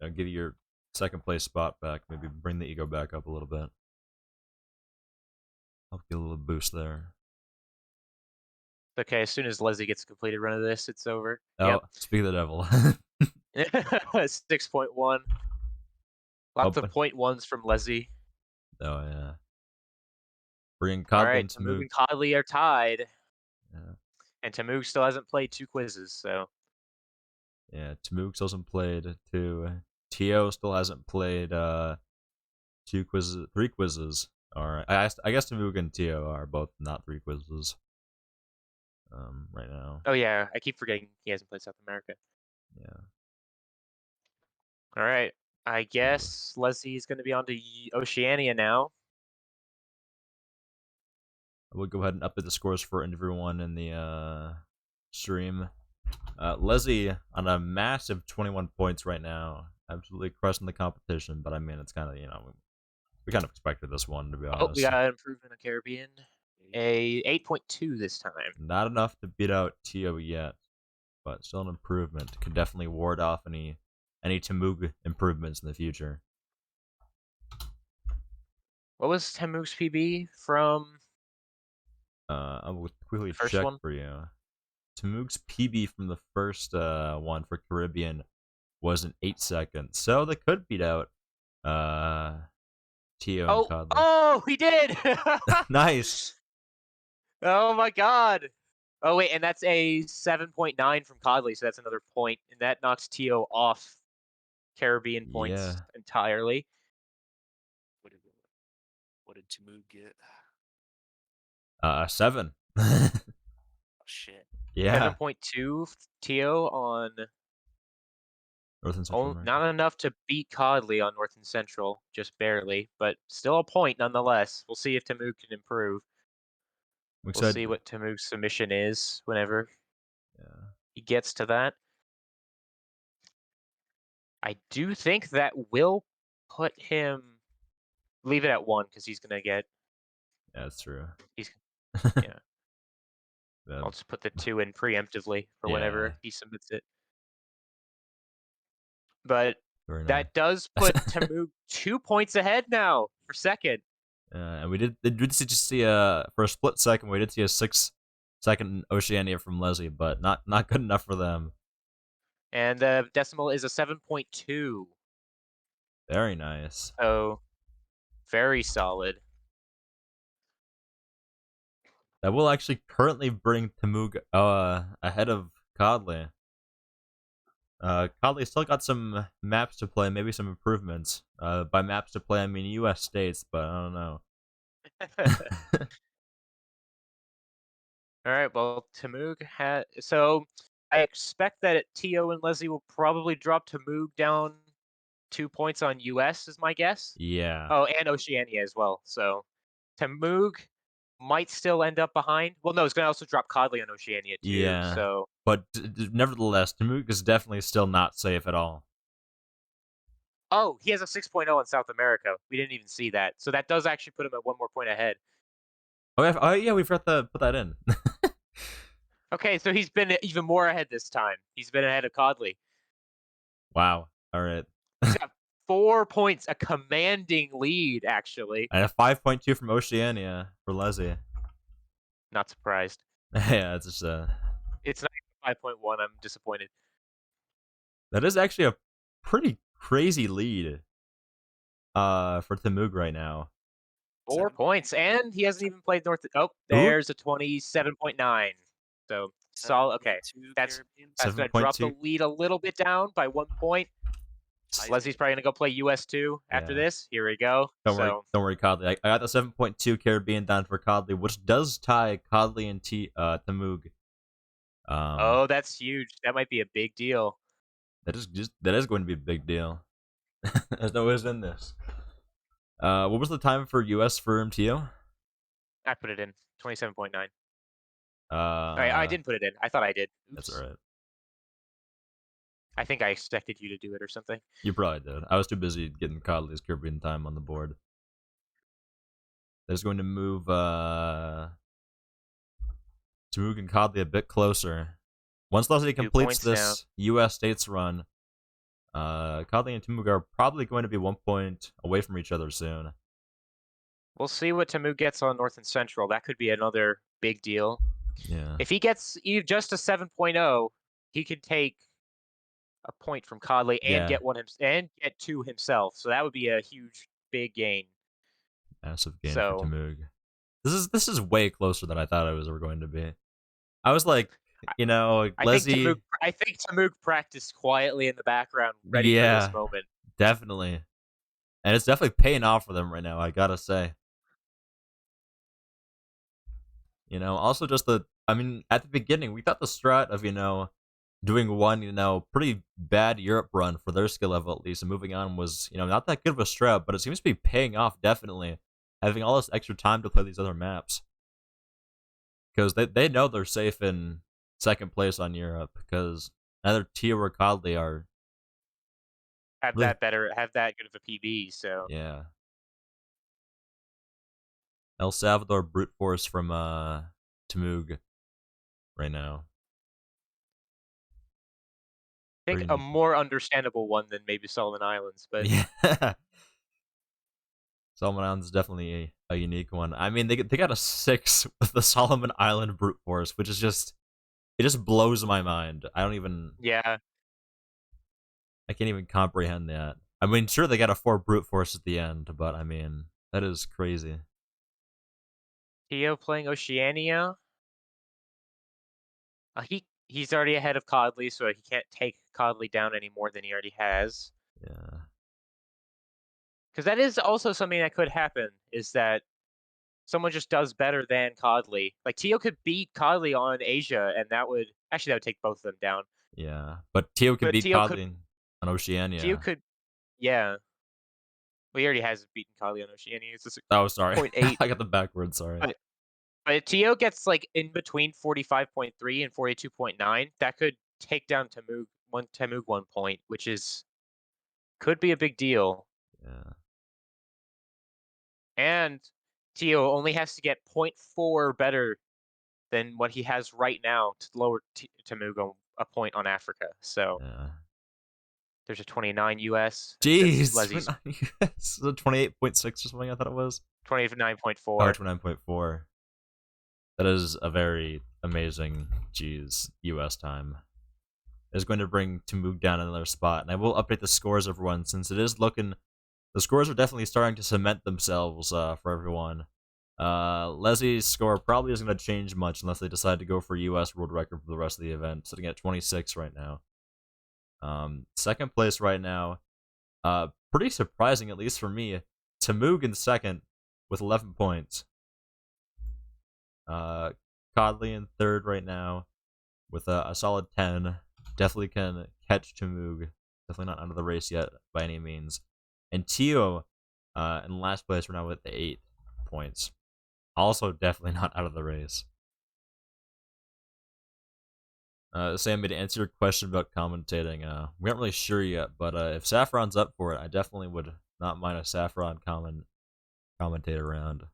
give you your second place spot back. Maybe bring the ego back up a little bit. Help get a little boost there. Okay, as soon as Leslie gets a completed run of this, it's over. Oh, Yep. speak of the devil. 6.1. Lots of Open. 0.1s from Leslie. Oh, yeah. Bring All Codlin right, to Tamoog move. and Codley are tied. Yeah. And Tamoog still hasn't played 2 quizzes, so. Yeah, Tamook still hasn't played 2. Tio still hasn't played 3 quizzes. Alright. I guess Tamook and Tio are both not 3 quizzes. Right now. Oh yeah, I keep forgetting he hasn't played South America. Yeah. All right, I guess Leslie's going to be on to Oceania now. I will go ahead and update the scores for everyone in the stream. Leslie on a massive 21 points right now. Absolutely crushing the competition, but I mean, it's kind of, we kind of expected this one, to be honest. Oh, we got an improvement on Caribbean. A 8.2 this time. Not enough to beat out Tio yet, but still an improvement. Could definitely ward off any Tamoog improvements in the future. What was Tamoog's PB from? I will quickly first check one? for you. Tamoog's PB from the first one for Caribbean was in 8 seconds, so they could beat out Tio and Codley. Oh, he did! Nice. Oh my god. Oh wait, and that's a 7.9 from Codley, so that's another point, and that knocks Tio off Caribbean points entirely. What did Tamoog get? 7. Oh shit. Yeah. 7.2 Tio on North and Central America. Not enough to beat Codley on North and Central, just barely, but still a point nonetheless. We'll see if Tamug can improve. I'm We'll see excited. what Tamug's submission is whenever Yeah, he gets to that. I do think that will put him leave it at 1 because he's gonna get that's true. he's yeah. I'll just put the 2 in preemptively for Yeah, whenever he submits it. But very nice. that does put Tamug 2 points ahead now for second. And we did just see for a split second we did see a 6-second Oceania from Leslie, but not good enough for them. And the decimal is a 7.2. Very nice. So very solid. That will actually currently bring Tamug ahead of Codley. Codley still got some maps to play, maybe some improvements. By maps to play, I mean U.S. states, but I don't know. All right, well, Tamug had so I expect that Tio and Leslie will probably drop Tamug down 2 points on US is my guess. Yeah, Oh, and Oceania as well. So Tamug might still end up behind. Well, no, it's gonna also drop Codley on Oceania too. yeah. So But nevertheless, Tamug is definitely still not safe at all. oh, he has a 6.0 on South America. We didn't even see that. So that does actually put him at 1 more point ahead. Oh yeah, we forgot to put that in. Okay, so he's been even more ahead this time. He's been ahead of Codley. Wow. All right. He's got 4 points, a commanding lead, actually. I have 5.2 from Oceania for Leslie. Not surprised. Yeah, it's just It's not even 5.1. I'm disappointed. that is actually a pretty crazy lead for Tamug right now. 4 points, and he hasn't even played North. Oh, Ooh. there's a 27.9. So solid. Okay, 7.2 that's Caribbean. going to drop the 7.2. lead a little bit down by 1 point. Leslie's probably going to go play US2 after Yeah. this. Here we go. Don't worry, Codley. I got the 7.2 Caribbean down for Codley, which does tie Codley and Tamug. Oh, that's huge. That might be a big deal. That is going to be a big deal. There's no ways in this. What was the time for US for MTO? I put it in 27.9. I I didn't put it in. I thought I did. That's Oops. alright. I think I expected you to do it or something. You probably did. I was too busy getting Codley's Caribbean time on the board. That's going to move Tamug and Codley a bit closer. Once Leslie completes this US States run, Codley and Tamug are probably going to be 1 point away from each other soon. We'll see what Tamug gets on North and Central. That could be another big deal. Yeah. If he gets just a 7.0, he could take a point from Codley and Yeah. get 2 himself. So that would be a huge, big gain. Massive gain So, for Tamug. This is way closer than I thought it was ever going to be. I was like, Leslie. I think Tamug practiced quietly in the background, ready for this moment. Definitely. And it's definitely paying off for them right now, I gotta say. Also just at the beginning, we thought the strat of, doing one, pretty bad Europe run for their skill level at least, and moving on was, not that good of a strat, but it seems to be paying off definitely, having all this extra time to play these other maps. Because they know they're safe in second place on Europe, because neither Tio or Codley are have that good of a PB, so. Yeah. El Salvador brute force from Tamug right now. I think a more understandable one than maybe Solomon Islands, but yeah. Solomon Islands is definitely a unique one. I mean, they got a 6 with the Solomon Island brute force, which is just blows my mind. I can't even comprehend that. I mean, sure they got a 4 brute force at the end, but I mean, that is crazy. Tio playing Oceania. He's already ahead of Codley, so he can't take Codley down any more than he already has. Yeah. Because that is also something that could happen, is that someone just does better than Codley. Like, Tio could beat Codley on Asia, and that would take both of them down. Yeah, but Tio could beat Codley. on Oceania. Tio could, yeah. Well, he already has beaten Kali on Oceania. It's just Oh, sorry. 0.8. I got them backwards. Sorry. But Tio gets like in between 45.3 and 42.9. That could take down Temug 1 point, which could be a big deal. Yeah. And Tio only has to get 0.4 better than what he has right now to lower Temug a point on Africa. So Yeah. there's a 29 US. That's Jeez. Leslie's 28.6 or something, I thought it was. 29.4. Oh, 29.4. That is a very amazing, US time. It's going to bring Temug down another spot, and I will update the scores, everyone, since it is looking. The scores are definitely starting to cement themselves for everyone. Leslie's score probably isn't going to change much unless they decide to go for US world record for the rest of the event, sitting at 26 right now. Second place right now, pretty surprising, at least for me. Temug in second with 11 points. Codley in third right now with a solid 10. Definitely can catch Temug. Definitely not out of the race yet by any means. And Tio in last place right now with 8 points. Also definitely not out of the race. Sammy, to answer your question about commentating, we aren't really sure yet, but if Saffron's up for it, I definitely would not mind a Saffron commentator round.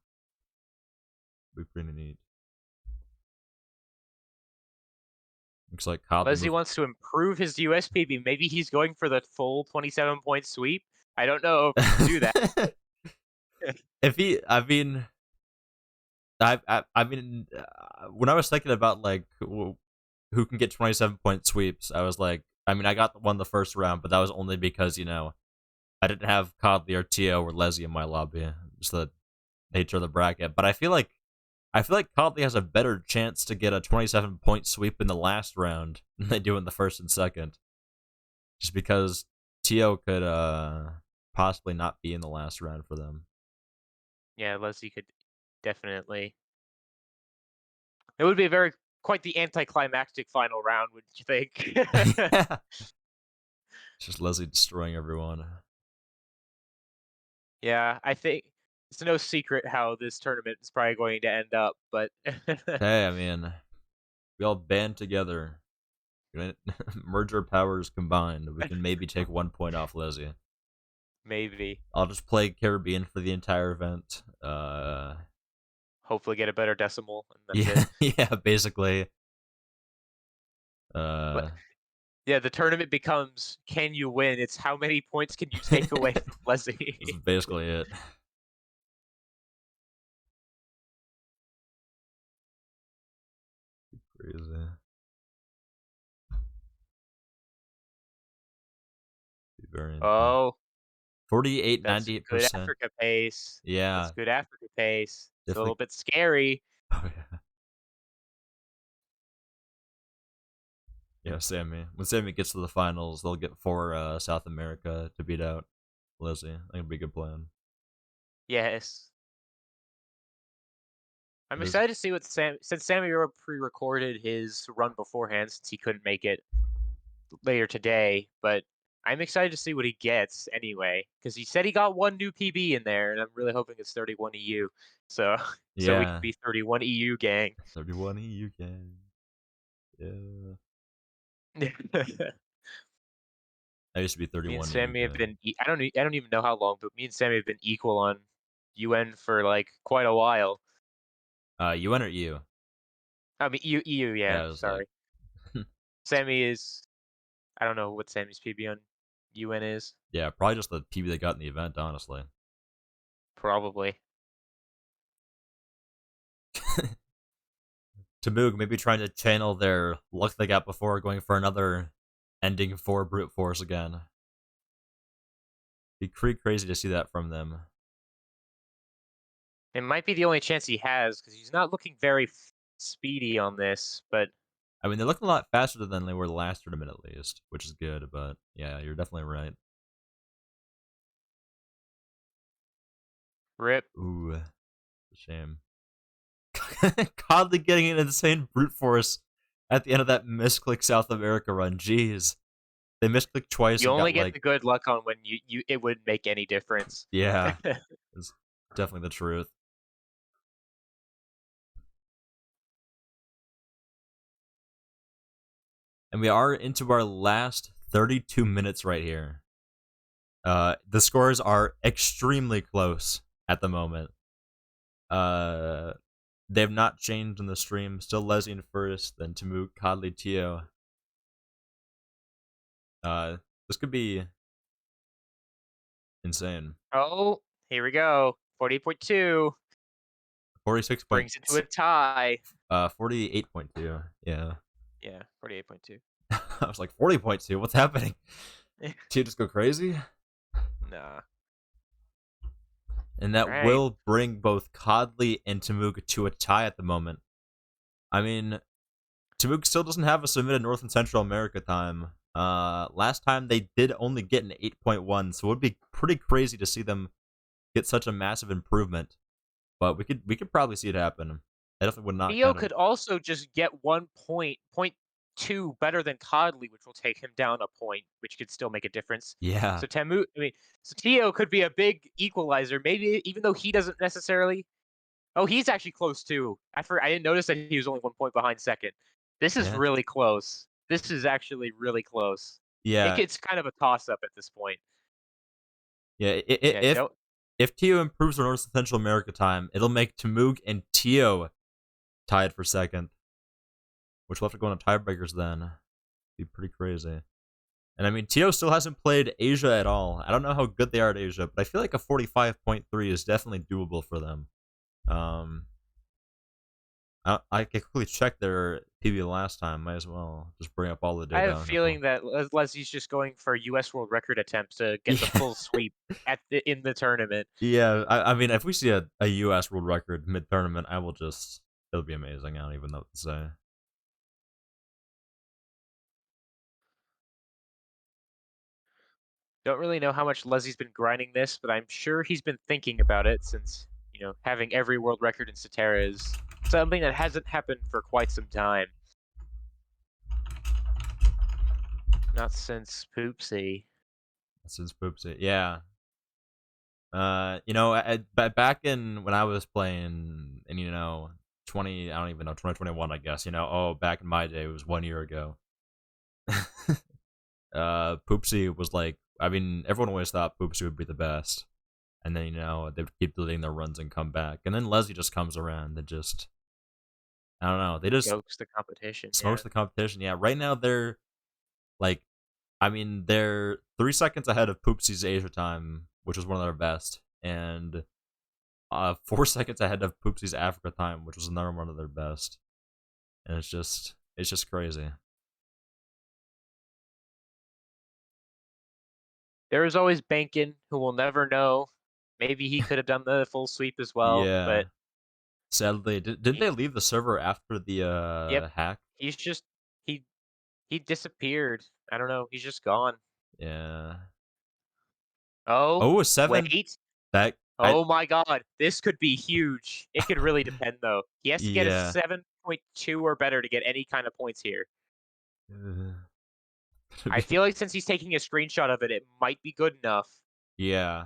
Would be pretty neat. Looks like Leslie wants to improve his USPB. Maybe he's going for the full 27-point sweep. I don't know if he can do that. If he, I mean, when I was thinking about like who can get 27-point sweeps, I was like, I mean, I got one the first round, but that was only because I didn't have Codley or Tio or Leslie in my lobby, just the nature of the bracket. But I feel like Codley has a better chance to get a 27-point sweep in the last round than they do in the first and second, just because Tio could possibly not be in the last round for them. Yeah, Leslie could definitely. It would be quite the anticlimactic final round, wouldn't you think? Yeah. It's just Leslie destroying everyone. Yeah, I think it's no secret how this tournament is probably going to end up, but Hey, I mean, we all band together. Merge our powers combined. We can maybe take 1 point off Leslie. maybe. I'll just play Caribbean for the entire event. Hopefully get a better decimal, and that's Yeah, it. yeah, basically. But yeah, the tournament becomes, can you win? It's how many points can you take away from That's Leslie? basically it. Crazy. Very intense. Oh, 48, that's good 98%. Africa pace. Yeah. That's good Africa pace. It's a Definitely. little bit scary. Oh, yeah. Yeah, Sammy. When Sammy gets to the finals, they'll get 4 South America to beat out Leslie. I think it'd be a good plan. Yes. I'm It is. excited to see what since Sammy pre-recorded his run beforehand since he couldn't make it later today, but I'm excited to see what he gets anyway because he said he got one new PB in there, and I'm really hoping it's 31 EU. So so we can Yeah. be 31 EU gang. 31 EU can. Yeah. I used to be Me and 31 EU Sammy have gang. been I don't even know how long, but me and Sammy have been equal on UN for like quite a while. UN or EU? I mean EU, Yeah, yeah, I was like, sorry. Sammy is I don't know what Sammy's PB on UN is. yeah, probably just the PB they got in the event, honestly. Probably. Tamug maybe trying to channel their luck they got before, going for another ending 4 brute force again. Be pretty crazy to see that from them. It might be the only chance he has because he's not looking very speedy on this, but I mean, they look a lot faster than they were the last tournament, at least, which is good. But yeah, you're definitely right. rip. Ooh, shame. Codley getting an insane brute force at the end of that misclick South America run. Jeez, they misclicked twice You and only got get like the good luck on when you it wouldn't make any difference. yeah, it's definitely the truth. And we are into our last 32 minutes right here. The scores are extremely close at the moment. They have not changed in the stream. Still Leslie in first, then Tamuk, Kodley, Tio. This could be insane. Oh, here we go. 48.2 46 point, brings it to a tie. 48.2. Yeah. Yeah, 48.2. I was like 40.2. What's happening? Tio just go crazy? Nah. And that Right. will bring both Kodley and Tamuk to a tie at the moment. I mean, Tamuk still doesn't have a submitted North and Central America time. Last time they did only get an 8.1, so it would be pretty crazy to see them get such a massive improvement. But we could probably see it happen. I definitely would not Theo count him. could also just get 1.2 better than Codley, which will take him down a point, which could still make a difference. Yeah. So Theo could be a big equalizer. Maybe even though he doesn't necessarily. Oh, he's actually close too. I didn't notice that he was only 1 point behind second. This is Yeah. really close. This is actually really close. Yeah. It's kind of a toss up at this point. Yeah. Yeah, If Tio improves their North and Central America time, it'll make Tamuk and Tio tied for second, which will have to go on tiebreakers then. Be pretty crazy. And I mean, Tio still hasn't played Asia at all. I don't know how good they are at Asia, but I feel like a 45.3 is definitely doable for them. I quickly checked their PB last time. Might as well just bring up all the data. I have a feeling that Leslie's just going for a U.S. world record attempt to get the full sweep in the tournament. Yeah, I mean, if we see a U.S. world record mid tournament, I will just it'll be amazing. I don't even know what to say. Don't really know how much Leslie's been grinding this, but I'm sure he's been thinking about it since, having every world record in Seterra is something that hasn't happened for quite some time. Not since Poopsie. Yeah. Back in when I was playing, and 2021, I guess. Back in my day, it was 1 year ago. Poopsie was like, I mean, everyone always thought Poopsie would be the best, and then they would keep deleting their runs and come back, and then Leslie just comes around and just, I don't know, they just Smokes the competition. the competition. Yeah, right now they're like, I mean, they're 3 seconds ahead of Poopsie's Asia time, which was one of their best, and 4 seconds ahead of Poopsie's Africa time, which was another one of their best, and it's just crazy. There is always Bankin, who will never know. Maybe he could have done the full sweep as well, Yeah. but Sadly, didn't they leave the server after the hack? He's just he disappeared. I don't know. He's just gone. Yeah. Oh, 7. wait. That Oh my God, this could be huge. It could really depend though. He has to get a yeah. 7.2 or better to get any kind of points here. Uh, I feel like since he's taking a screenshot of it, it might be good enough. yeah.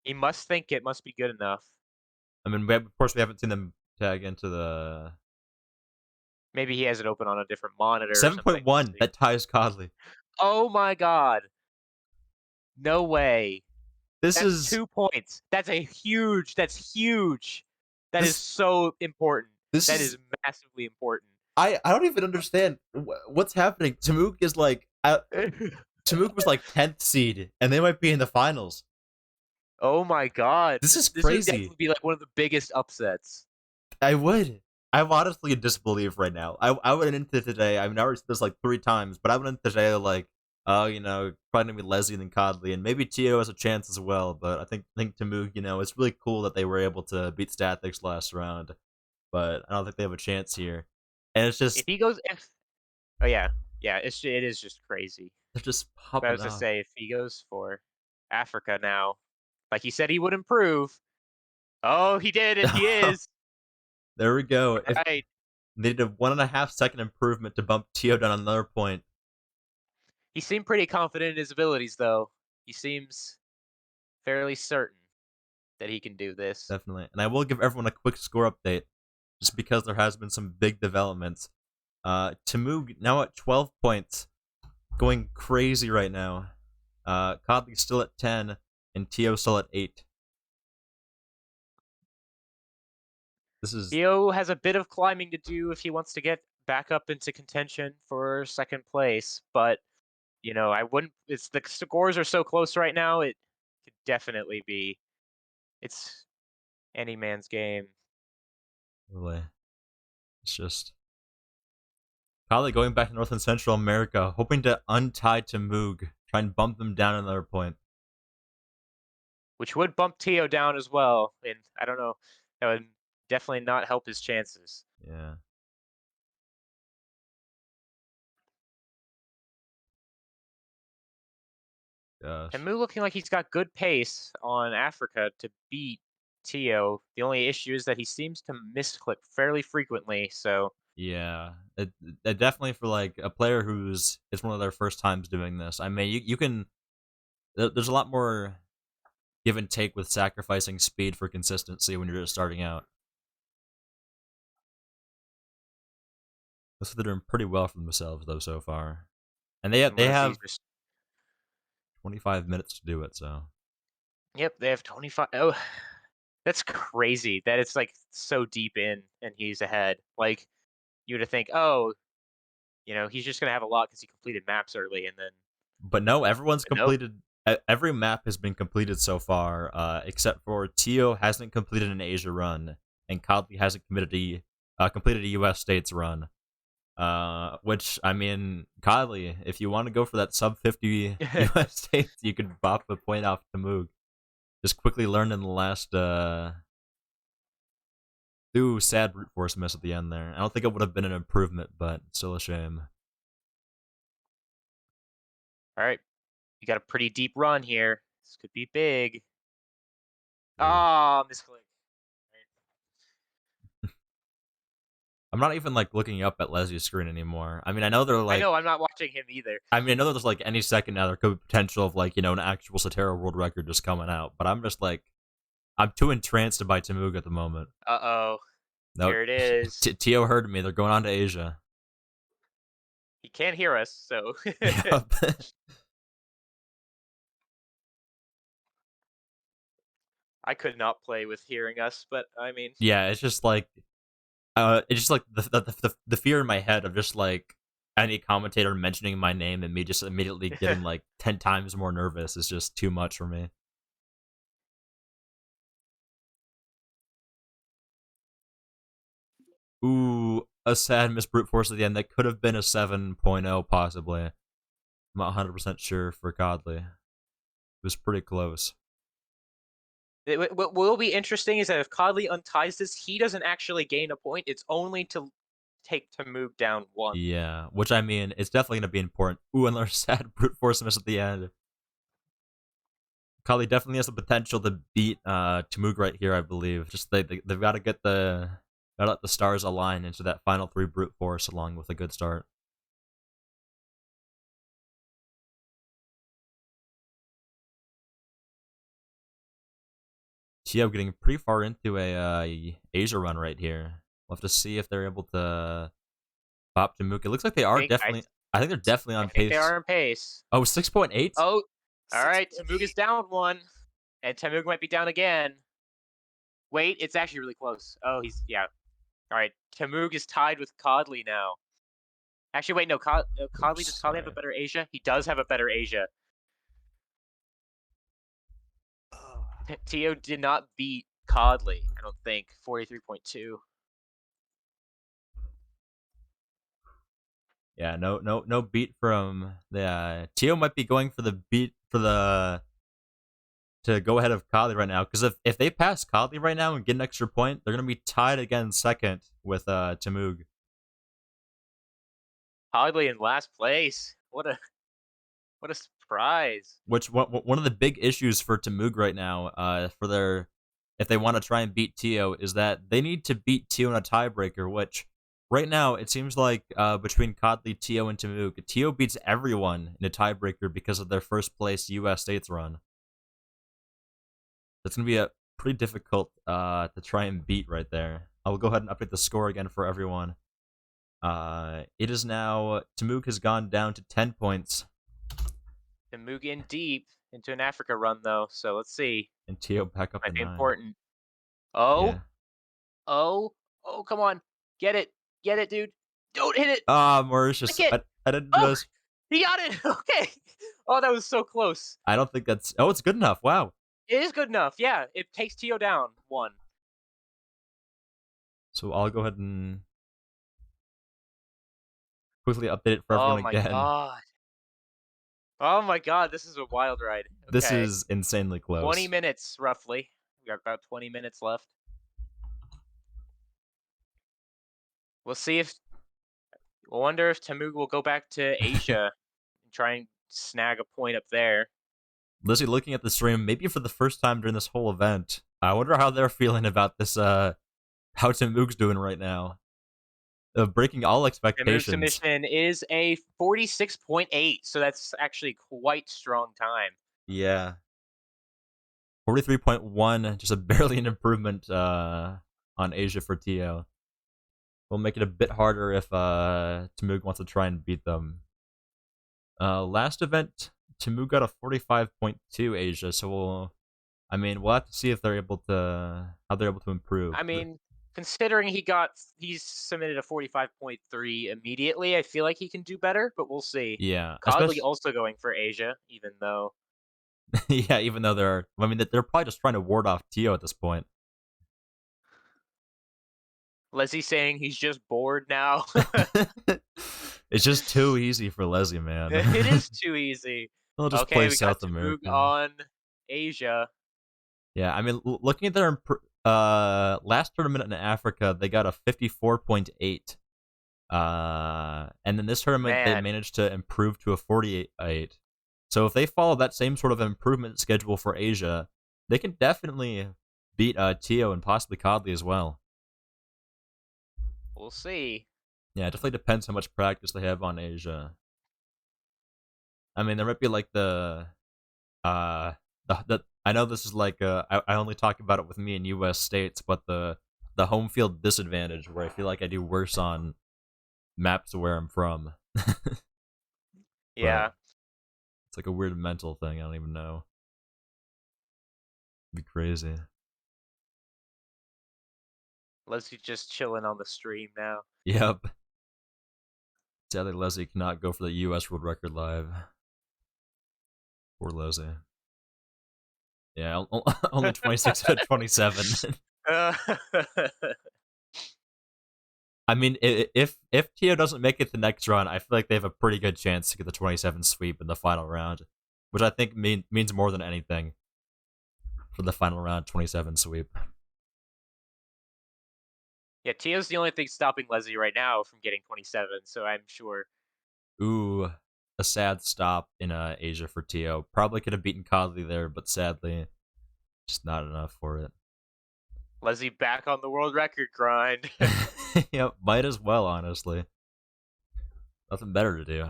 He must think it must be good enough. I mean, of course, we haven't seen them tag into the Maybe he has it open on a different monitor. 7.1. That ties Codley. Oh my God. No way. That's 2 points. That's huge. That is so important. That is massively important. I don't even understand what's happening. Tamuk is like Tamuk was like 10th seed, and they might be in the finals. Oh my God. This is This would crazy. definitely be like one of the biggest upsets. I'm honestly in disbelief right now. I went into today. I mean, I already said this like 3 times, but I went into today like, probably gonna be Leslie and then Codley, and maybe Tio has a chance as well. But I think Tamuk, it's really cool that they were able to beat Stathics last round, but I don't think they have a chance here. And it's just If he goes, oh yeah, it is just crazy. they're just But I popping was to off. say, if he goes for Africa now, like he said he would improve. Oh, he did, and he is. There we go. If Right. they did a 1.5 second improvement to bump Tio down another point. He seemed pretty confident in his abilities, though. He seems fairly certain that he can do this. Definitely. And I will give everyone a quick score update, just because there has been some big developments. Tamug now at 12 points, going crazy right now. Kodley's still at 10, and Tio still at 8. This is Theo has a bit of climbing to do if he wants to get back up into contention for second place, but I wouldn't. It's the scores are so close right now. It could definitely be. It's any man's game. really, it's just Kodley going back to North and Central America, hoping to untie Tamug, try and bump him down another point. Which would bump Tio down as well, and I don't know. That would definitely not help his chances. Yeah. Gosh. And Mu looking like he's got good pace on Africa to beat Tio. The only issue is that he seems to misclick fairly frequently. So Yeah, it definitely for like a player who's it's one of their first times doing this. I mean, you can there's a lot more give and take with sacrificing speed for consistency when you're just starting out. Looks like they're doing pretty well for themselves though so far, and they have 25 minutes to do it. So yep, they have 25. Oh, that's crazy that it's like so deep in and he's ahead. Like you would think, oh, he's just gonna have a lot because he completed maps early, and then but no, everyone's but nope. completed. Every map has been completed so far, except for Tio hasn't completed an Asia run, and Kodley hasn't completed a U.S. states run. Which I mean, Kodley, if you want to go for that sub 50 U.S. states, you could bop a point off to Moog. Just quickly learned in the last sad brute force miss at the end there. I don't think it would have been an improvement, but still a shame. All right, you got a pretty deep run here. This could be big. Ooh. Ah, misclick. I'm not even like looking up at Leslie's screen anymore. I mean, I know they're I like. know I'm not watching him either. I mean, I know there's like any second now there could be potential of like an actual Seterra world record just coming out, but I'm just like, I'm too entranced by Tamug at the moment. Uh-oh. No, Here it is. Tio heard me. They're going on to Asia. He can't hear us, so. Yep. I could not play with hearing us, but I mean. Yeah, it's just like the fear in my head of just like any commentator mentioning my name and me just immediately getting like 10 times more nervous is just too much for me. Ooh, a sad miss brute force at the end. That could have been a 7.0 possibly. I'm not 100% sure for Godly. It was pretty close. What will be interesting is that if Codley unties this, he doesn't actually gain a point. It's only to move down one. Yeah, which I mean, it's definitely going to be important. Ooh, another sad brute force miss at the end. Kali definitely has the potential to beat Tamug right here, I believe. Just they've got to get gotta let the stars align into that final 3 brute force along with a good start. Tio getting pretty far into a Asia run right here. We'll have to see if they're able to pop Tamuk. It looks like they are definitely. I think they're definitely on pace. They are on pace. Oh, 6.8? Oh, all right. Tamug is down 1, and Tamug might be down again. Wait, it's actually really close. Oh, yeah. All right, Tamug is tied with Codley now. Actually, wait, no, Codley, does Codley have a better Asia? He does have a better Asia. Tio did not beat Codley, I don't think. 43.2. Yeah, no beat from the Tio might be going for the beat for the to go ahead of Codley right now, because if they pass Codley right now and get an extra point, they're gonna be tied again second with Tamug. Codley in last place. What a surprise. Which one of the big issues for Tamug right now, if they want to try and beat Tio, is that they need to beat Tio in a tiebreaker, which right now it seems like between Codley, Tio, and Tamuk, Tio beats everyone in a tiebreaker because of their first place U.S. States run. That's gonna be a pretty difficult to try and beat right there. I will go ahead and update the score again for everyone. It is now Tamuk has gone down to 10 points. Tamuk in deep into an Africa run though, so let's see. And Tio back up to Might be 9. important. Oh, Yeah. oh, come on. Get it, dude. Don't hit it. Ah, Mauritius. Click it. I didn't Oh, just. he got it. Okay. Oh, that was so close. I don't think that's. Oh, it's good enough. Wow. It is good enough. Yeah, it takes Tio down 1. So I'll go ahead and quickly update it for Oh everyone my again. god. Oh my god, this is a wild ride. This Okay. is insanely close. 20 minutes roughly. We got about 20 minutes left. We'll see if we'll wonder if Tamug will go back to Asia and try and snag a point up there. Lizzie, looking at the stream, maybe for the first time during this whole event, I wonder how they're feeling about this. How Tamuk's doing right now, breaking all Tamug's expectations. submission is a 46.8, so that's actually quite strong time. Yeah. 43.1, just a barely an improvement on Asia for Tio. Will make it a bit harder if Tamug wants to try and beat them. Last event, Tamug got a 45.2 Asia, so we'll have to see if they're able to improve. I mean, considering he's submitted a 45.3 immediately, I feel like he can do better, but we'll see. Yeah, Codley also going for Asia, even though yeah, even though they're probably just trying to ward off Tio at this point. Leslie saying he's just bored now. It's just too easy for Leslie, man. It is too easy. They'll just Okay, play we got South Tamug America. on Asia. Yeah, I mean, looking at their last tournament in Africa, they got a 54.8. And then this tournament, they managed to improve to a 48. So if they follow that same sort of improvement schedule for Asia, they can definitely beat Tio and possibly Codley as well. We'll see. Yeah, it definitely depends how much practice they have on Asia. I mean, there might be like the I know this is like I only talk about it with me in U.S. states, but the home field disadvantage where I feel like I do worse on maps where I'm from. Yeah. But it's like a weird mental thing. I don't even know. It'd be crazy. Leslie just chilling on the stream now. Yep. Sadly, Leslie cannot go for the U.S. world record live. Poor Leslie. Yeah, only 26 out of 27. I mean, if Tio doesn't make it the next round, I feel like they have a pretty good chance to get the 27 sweep in the final round, which I think means more than anything for the final round 27 sweep. Yeah, Tio's the only thing stopping Leslie right now from getting 27, so I'm sure. Ooh, a sad stop in Asia for Tio. Probably could have beaten Codley there, but sadly, just not enough for it. Leslie back on the world record grind. Yep, might as well, honestly. Nothing better to do.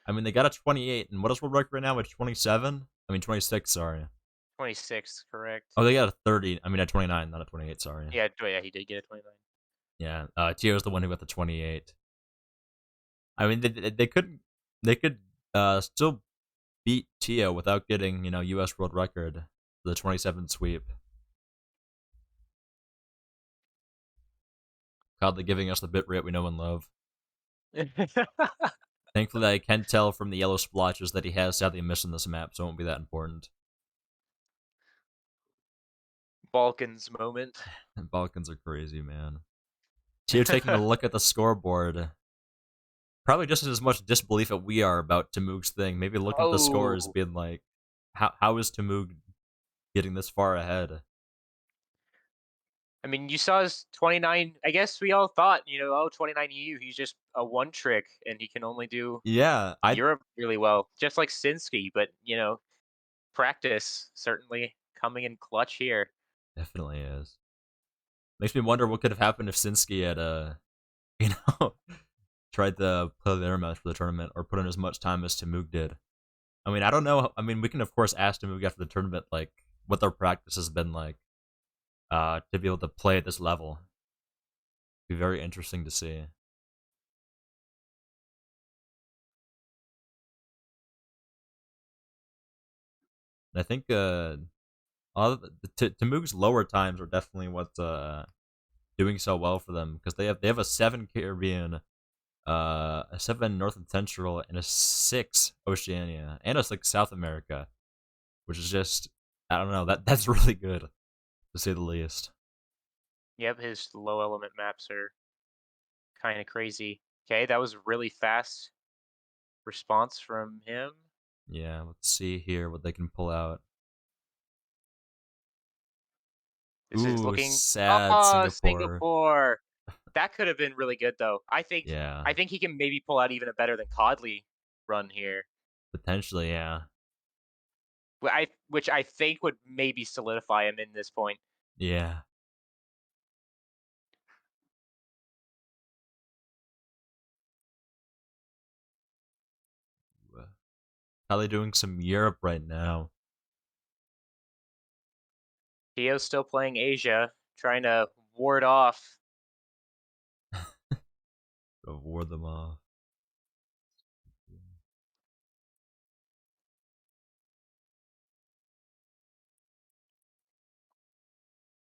I mean, they got a 28, and what is world record right now? It's 27? I mean, 26, sorry. 26, correct. Oh, they got a 30. I mean, a 29, not a 28, sorry. Yeah, he did get a 29. Yeah, Tio's the one who got the 28. I mean, they could still beat Tio without getting, U.S. world record for the 27 sweep. God, they're giving us the bit rate we know and love. Thankfully, I can tell from the yellow splotches that he has sadly missing this map, so it won't be that important. Balkans moment. Balkans are crazy, man. Tio taking a look at the scoreboard. Probably just as much disbelief that we are about Tamug's thing. Maybe looking at the scores, being like, how is Tamug getting this far ahead? I mean, you saw his 29. I guess we all thought, 29 EU, he's just a one trick and he can only do Europe really well, just like Sinsky. But, practice certainly coming in clutch here. Definitely is. Makes me wonder what could have happened if Sinski had, you know, tried to play their match for the tournament or put in as much time as Tamug did. I mean, I don't know. I mean, we can of course ask Tamug after the tournament, like, what their practice has been like, to be able to play at this level. Be very interesting to see. And I think all of Tamug's lower times are definitely what's doing so well for them because they have a 7 Caribbean, a 7 North and Central, and a 6 Oceania, and a 6 South America, which is just, I don't know, that's really good to say the least. Yep, his low element maps are kind of crazy. Okay, that was really fast response from him. Yeah, let's see here what they can pull out. This is Ooh, looking. sad Oh, Singapore. Singapore. That could have been really good though. I think. Yeah, I think he can maybe pull out even a better than Codley run here. potentially, yeah. Which I think would maybe solidify him in this point. Yeah. Probably doing some Europe right now. Tio's still playing Asia, trying to ward off. Ward them off.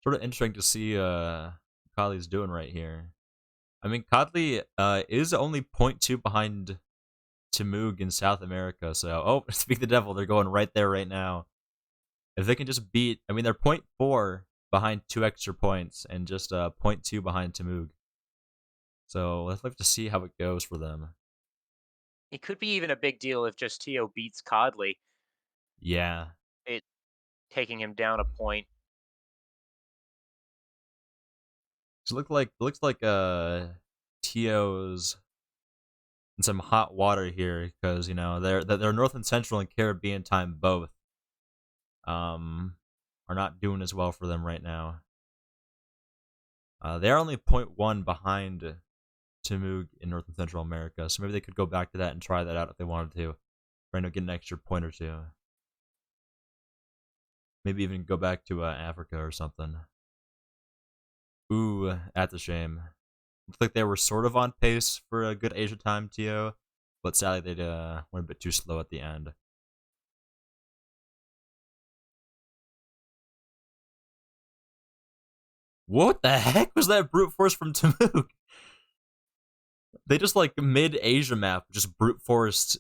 Sort of interesting to see Kali's doing right here. I mean, Codley is only 0.2 behind Tamug in South America, so, oh, speak the devil, they're going right there right now. If they can just beat, I mean, they're 0.4 behind 2 extra points and just 0.2 behind Tamug. So let's have to see how it goes for them. It could be even a big deal if just Tio beats Codley. Yeah. It taking him down a point. So looks like Tio's in some hot water here because you know they're North and Central and Caribbean time both are not doing as well for them right now. They're only 0.1 behind Tamug in North and Central America, so maybe they could go back to that and try that out if they wanted to, trying to get an extra point or two. Maybe even go back to Africa or something. Ooh, that's a shame. Looks like they were sort of on pace for a good Asia time, Tio, but sadly they went a bit too slow at the end. What the heck was that brute force from Tamuk? They just like mid Asia map just brute forced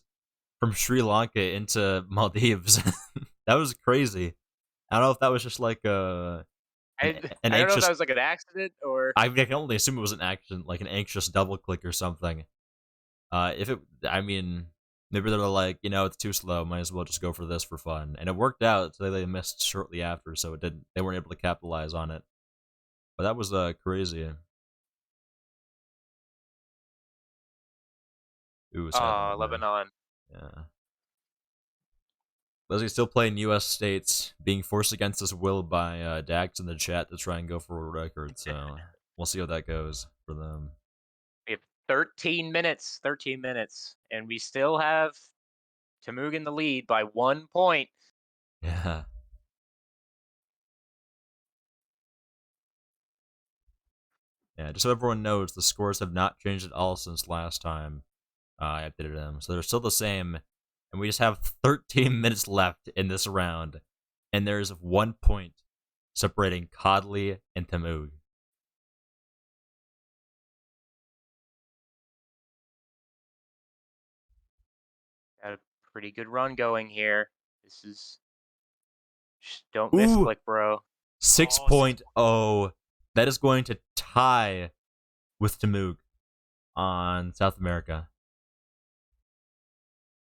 from Sri Lanka into Maldives. That was crazy. I don't know if that was just like an, an I don't know if that anxious. was like an accident or. I can only assume it was an action, like an anxious double click or something. If it, I mean, maybe they're like, you know, it's too slow. Might as well just go for this for fun, and it worked out. So they missed shortly after, so it didn't. They weren't able to capitalize on it. But that was crazy. Ooh, sad Lebanon. Lebanon. Yeah. Leslie's still playing U.S. states, being forced against his will by Dax in the chat to try and go for a record. So we'll see how that goes for them. We have 13 minutes. 13 minutes. And we still have Tamug in the lead by 1 point. Yeah. Yeah, just so everyone knows, the scores have not changed at all since last time I updated them. So they're still the same, and we just have 13 minutes left in this round, and there's 1 point separating Codley and Tamug. Got a pretty good run going here. This is. Just don't Ooh, misclick, bro. 6.0. That is going to tie with Tamug on South America.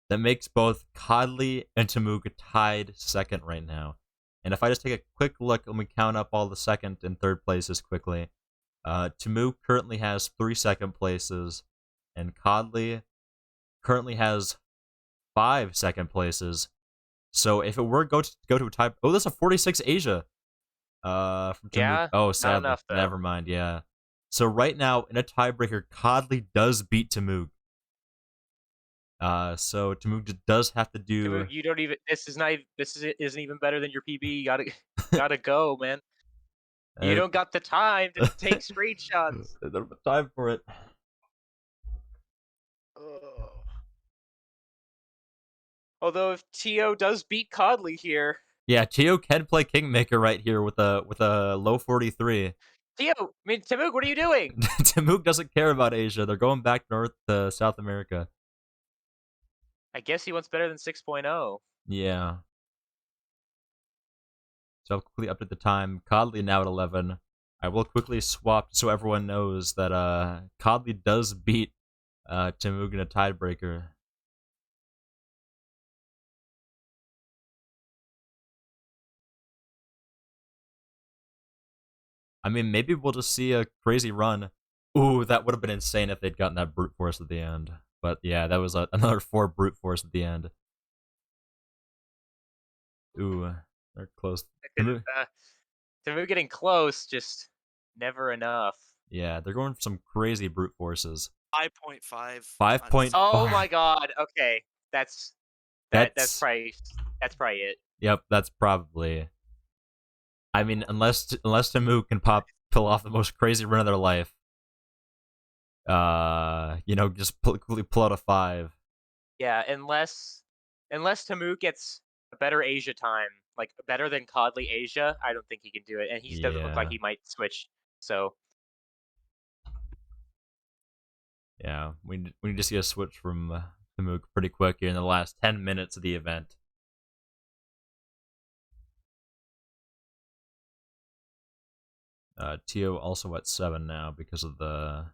That makes both Codley and Tamug tied second right now. And if I just take a quick look and we count up all the second and third places quickly, Tamug currently has 3 second places, and Codley currently has 5 second places. So if it were go to a tie, oh, that's a 46 Asia. From Tamuk. Yeah, Oh, not sadly, enough though. never mind. Yeah. So right now in a tiebreaker, Codley does beat Tamuk. So Tamuk does have to do. You don't even. This is not. Isn't even better than your PB. You gotta gotta go, man. You Uh, don't got the time to take screenshots. I don't have time for it. Ugh. Although if Tio does beat Codley here, Yeah, Tio can play Kingmaker right here with a low 43. Tio, I mean Tamuk, what are you doing? Tamuk doesn't care about Asia. They're going back north to South America. I guess he wants better than 6.0. Yeah. So I'll quickly update the time. Codley now at 11. I will quickly swap so everyone knows that Codley does beat Tamuk in a tiebreaker. I mean, maybe we'll just see a crazy run. Ooh, that would have been insane if they'd gotten that brute force at the end. But yeah, that was another 4 brute force at the end. Ooh, they're close. Tamuk, Tamuk getting close, just never enough. yeah, they're going for some crazy brute forces. 5.5. 5.5. Oh my god. Okay, that's that's That's probably it. yep. That's probably. I mean, unless Tamuk can pull off the most crazy run of their life. Just quickly pull out a 5. Yeah, unless Tamuk gets a better Asia time, like better than Codley Asia, I don't think he can do it. And he doesn't look like Yeah, he might switch. So yeah. We need to see a switch from Tamuk pretty quick here in the last 10 minutes of the event. Tio also at 7 now because of the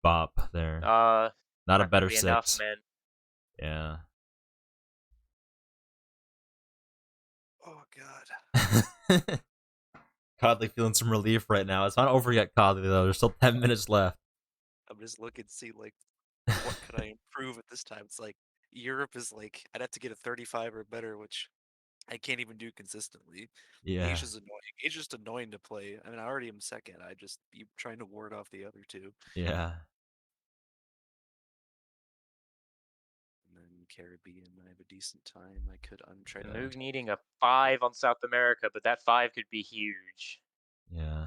bop there. Not a not gonna better be enough, 6. man. Yeah. Oh god. Codley feeling some relief right now. It's not over yet, Codley, though. There's still 10 minutes left. I'm just looking to see like what could I improve at this time. It's like Europe is like I'd have to get a 35 or better, which I can't even do consistently. Yeah. Asia's annoying. Asia's just annoying to play. I mean, I already am second. I just be trying to ward off the other two. Yeah. And then Caribbean, I have a decent time. I could untry that. Tamuk needing a 5 on South America, but that 5 could be huge. Yeah.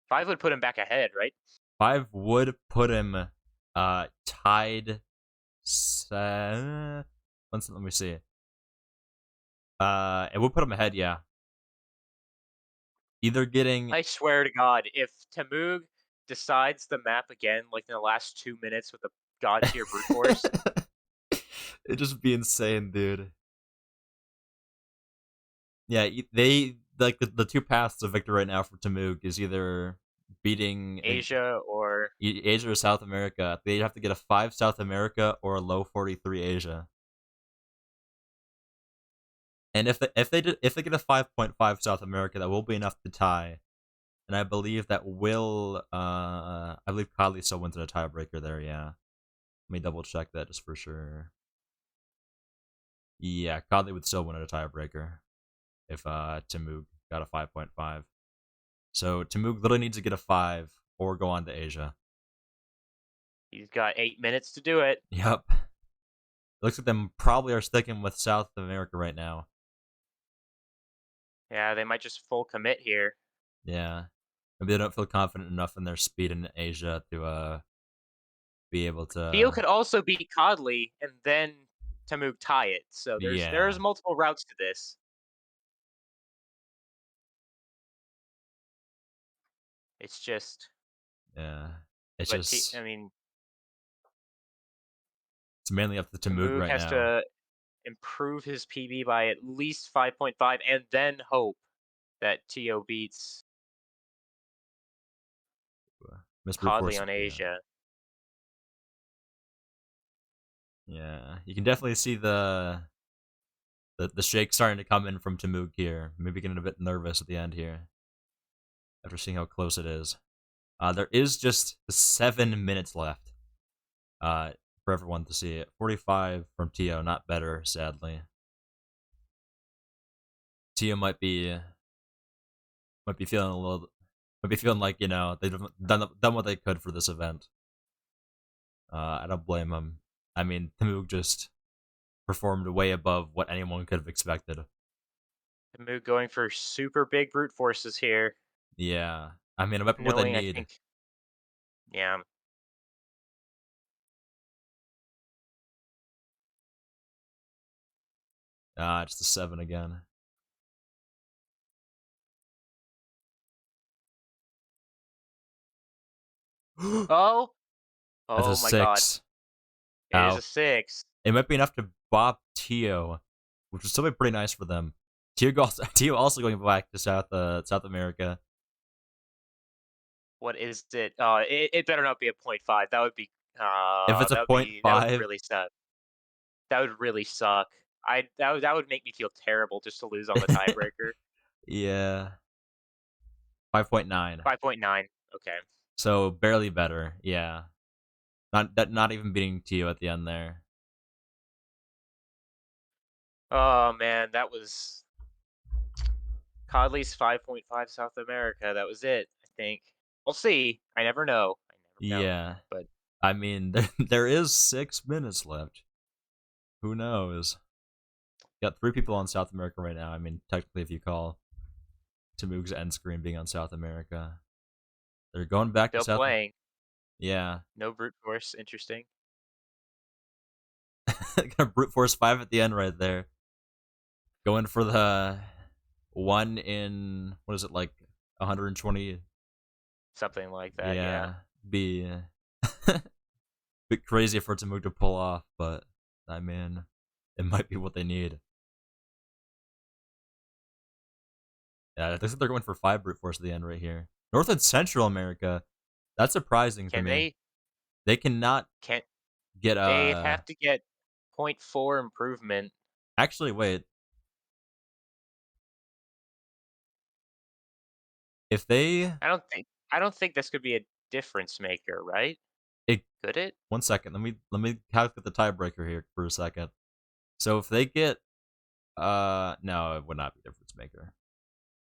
5 would put him back ahead, right? 5 would put him tied. Let me see. It would put him ahead, yeah. Either getting. I swear to God, if Tamuk decides the map again, like in the last 2 minutes with a god tier brute force, It'd just be insane, dude. Yeah, they like the two paths to victory right now for Tamuk is either beating Asia or Asia or South America. They have to get a 5 South America or a low 43 Asia. And if they get a 5.5 South America, that will be enough to tie. And I believe that will I believe Codley still wins in a tiebreaker there, yeah. Let me double check that just for sure. Yeah, Codley would still win at a tiebreaker if Tamuk got a 5.5. So Tamuk literally needs to get a 5 or go on to Asia. he's got 8 minutes to do it. Yep. Looks like them probably are sticking with South America right now. Yeah, they might just full commit here. Yeah. Maybe they don't feel confident enough in their speed in Asia to be able to. Theo could also beat Codley and then Tamuk tie it. So there's Yeah. multiple routes to this. It's just Yeah. It's but just I mean it's mainly up to Tamuk Tamuk right has now. to improve his PB by at least 5.5 and then hope that Tio beats Miss Brute Codley Force. on Asia. Yeah. You can definitely see the shake starting to come in from Tamuk here. Maybe getting a bit nervous at the end here. After seeing how close it is. There is just 7 minutes left. For everyone to see it. 45 from Tio, not better, sadly. Tia might be feeling a little, might be feeling like they've done what they could for this event. I don't blame them. I mean, Timug just performed way above what anyone could have expected. Moog going for super big brute forces here, Yeah, I mean, it might be what they knowing I need. think, yeah. It's the 7 again. Oh, That's a oh my God, 6. it is Ow. a 6. It might be enough to bop Tio, which would still be pretty nice for them. Tio also going back to South America. What is it? It better not be a 0.5. That would be If it's a point that would five, really suck. That would really suck. That would make me feel terrible just to lose on the tiebreaker. yeah, 5.9. 5.9. Okay. So barely better. Yeah, not even beating Tio at the end there. Oh man, that was Codley's 5.5 South America. That was it, I think. We'll see. I never know. I never know. Yeah, But I mean there is 6 minutes left. Who knows? Got 3 people on South America right now. I mean, technically, if you call Tamug's end screen being on South America, they're going back to still South. playing. Yeah, No brute force. Interesting. gonna brute force 5 at the end right there. Going for the 1 in what is it like 120? Something like that, yeah. Yeah, be bit crazy for Tamug to pull off, but I mean, it might be what they need. Yeah, it looks like they're going for 5 brute force at the end right here. North and Central America, that's surprising to Can me. they They cannot can get they have to get 0.4 improvement? Actually, wait. If they I don't think this could be a difference maker, right? it Could it? 1 second, let me calculate the tiebreaker here for a second. So if they get no, it would not be difference maker.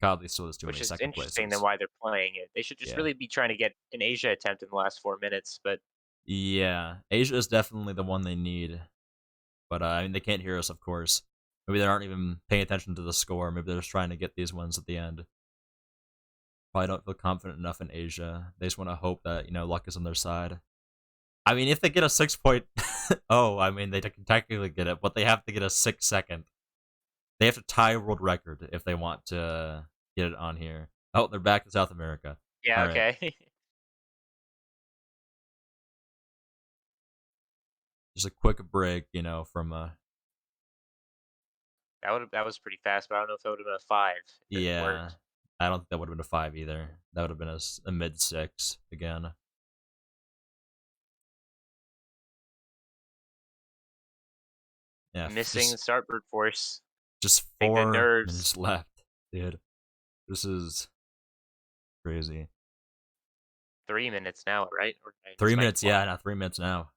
Godly still has too Which many is second interesting than places. why they're playing it. They should just Yeah. really be trying to get an Asia attempt in the last 4 minutes, but Yeah. Asia is definitely the one they need. But I mean they can't hear us, of course. Maybe they aren't even paying attention to the score. Maybe they're just trying to get these ones at the end. Probably don't feel confident enough in Asia. They just want to hope that, luck is on their side. I mean, if they get a 6.0, I mean, they can technically get it, but they have to get a 6 second. They have to tie world record if they want to get it on here. Oh, they're back to South America. yeah, All right. okay. Just a quick break, from That was pretty fast, but I don't know if it would have been a 5 if it yeah. worked. I don't think that would have been a 5 either. That would have been a mid 6 again. Yeah, Missing the start brute force. just I think the 4 nerves. minutes left, dude. This is crazy. 3 minutes now, right? Or 3 minutes, yeah, now 3 minutes now.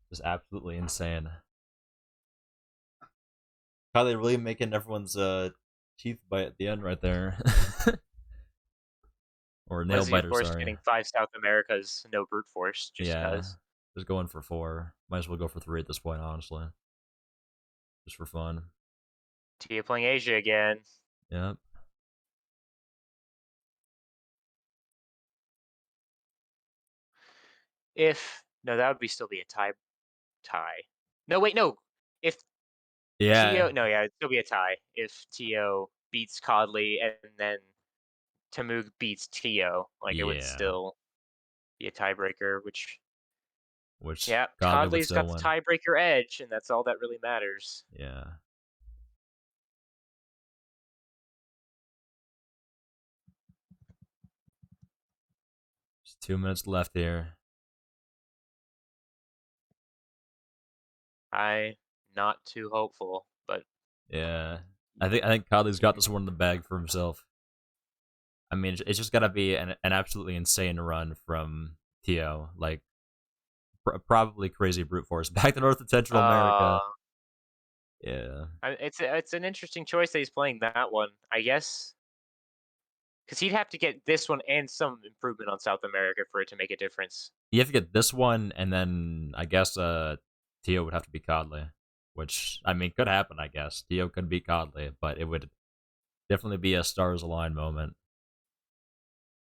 Just absolutely insane. How they really making everyone's teeth bite at the end right there. Or nail Leslie, of biter, course, sorry. getting 5 South Americas, no brute force, just Yeah. cause. Just going for 4. Might as well go for 3 at this point, honestly. Just for fun. Tia playing Asia again. Yep. If no, that would be still be a tie. No, wait, no. If Yeah. Tio, no, yeah, it'd still be a tie if Tio beats Codley and then Tamug beats Tio. Like it would Yeah. still be a tiebreaker, which Which yeah, Godly would Codley's still got the win. tiebreaker edge, and that's all that really matters. Yeah. Just 2 minutes left here. I not too hopeful, but Yeah. I think Godly's got this one in the bag for himself. I mean, it's just gotta be an absolutely insane run from Tio. Like, probably crazy brute force. Back to North and Central uh America. Yeah. It's an interesting choice that he's playing that one, I guess, because he'd have to get this one and some improvement on South America for it to make a difference. You have to get this one, and then I guess Tio would have to be Codley, which I mean could happen. I guess Tio could be Codley, but it would definitely be a stars align moment.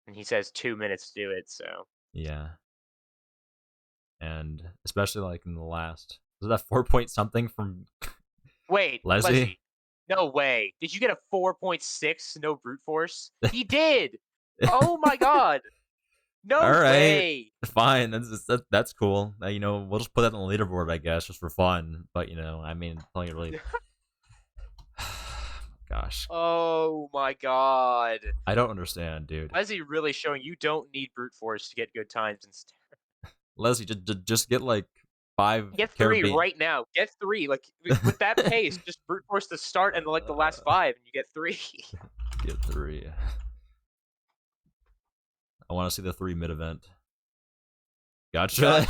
And he says 2 minutes to do it, so Yeah, and especially like in the last, was that 4 point something from wait, Leslie? Leslie, no way. Did you get a 4.6 no brute force? He did. Oh my god. All No right, way. fine. That's cool. You know, we'll just put that on the leaderboard, I guess, just for fun. But you know, I mean, playing really. Gosh, Oh my god. I don't understand, dude. Leslie really showing you don't need brute force to get good times instead. Leslie, just get like 5 Get 3 Caribbean. right now. Get 3. Like with that pace, just brute force the start and like the last 5 and you get 3. Get 3. I want to see the 3 mid event. Gotcha.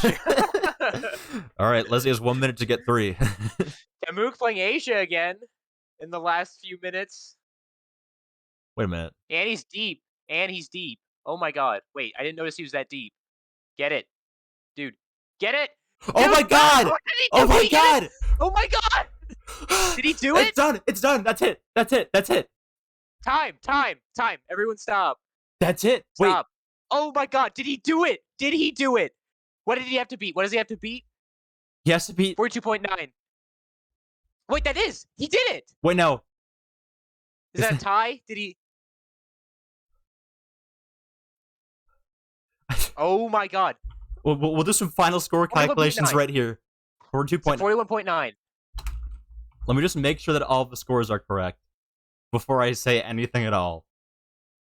All right, Leslie has 1 minute to get 3. Tamuk playing Asia again in the last few minutes. Wait a minute. And he's deep. And he's deep. Oh my god. Wait, I didn't notice he was that deep. Get it. Dude. Get it? Oh Dude, my god! what did he do? Oh my Did he get god! it? Oh my god! Did he do It's it? done. It's done. That's it. That's it. That's it. Time. Everyone stop. That's it. Wait. Stop. Oh my god. Did he do it? Did he do it? What did he have to beat? What does he have to beat? He has to beat. 42.9. Wait, that is. He did it. Wait, no. Is that a tie? Did he? Oh my god. We'll do some final score 41.9. calculations right here. 42.9. 41.9. Let me just make sure that all of the scores are correct before I say anything at all.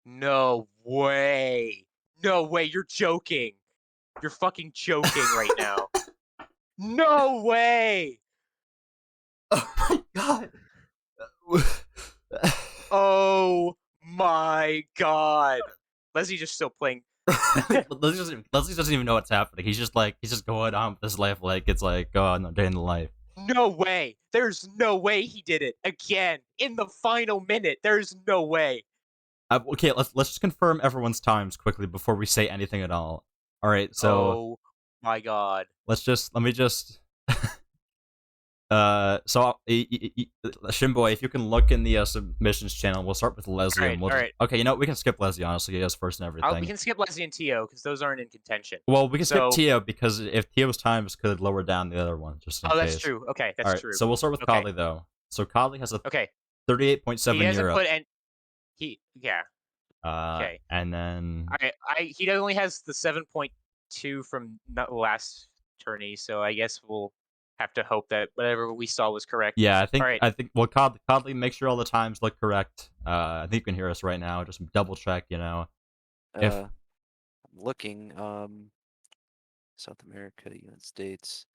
No way. No way. You're joking. You're fucking joking right now. No way. Oh my god. Oh my god. Leslie just still playing. Leslie doesn't even know what's happening. He's just going on with his life like it's like no day in the life. No way. There's no way he did it again in the final minute. There's no way. Okay, let's just confirm everyone's times quickly before we say anything at all. All right, so Oh my god. let me just Shimboy, if you can look in the submissions channel, we'll start with Leslie. Alright, and we'll alright. Okay, you know what? We can skip Leslie, honestly. He goes first and everything. We can skip Leslie and Tio because those aren't in contention. Well, we can skip So- Tio because if Tio's times could lower down the other one, just in Oh, case. that's true. Okay, that's All right, true. so we'll start with Okay. Codley, though. So Codley has a Okay. 38.7 He hasn't Europe. put and yeah. Okay. And then He only has the 7.2 from the last tourney, so I guess we'll have to hope that whatever we saw was correct. yeah, All right. I think well, Codley, make sure all the times look correct. I think you can hear us right now. Just double check, you know. If- I'm looking, South America, United States,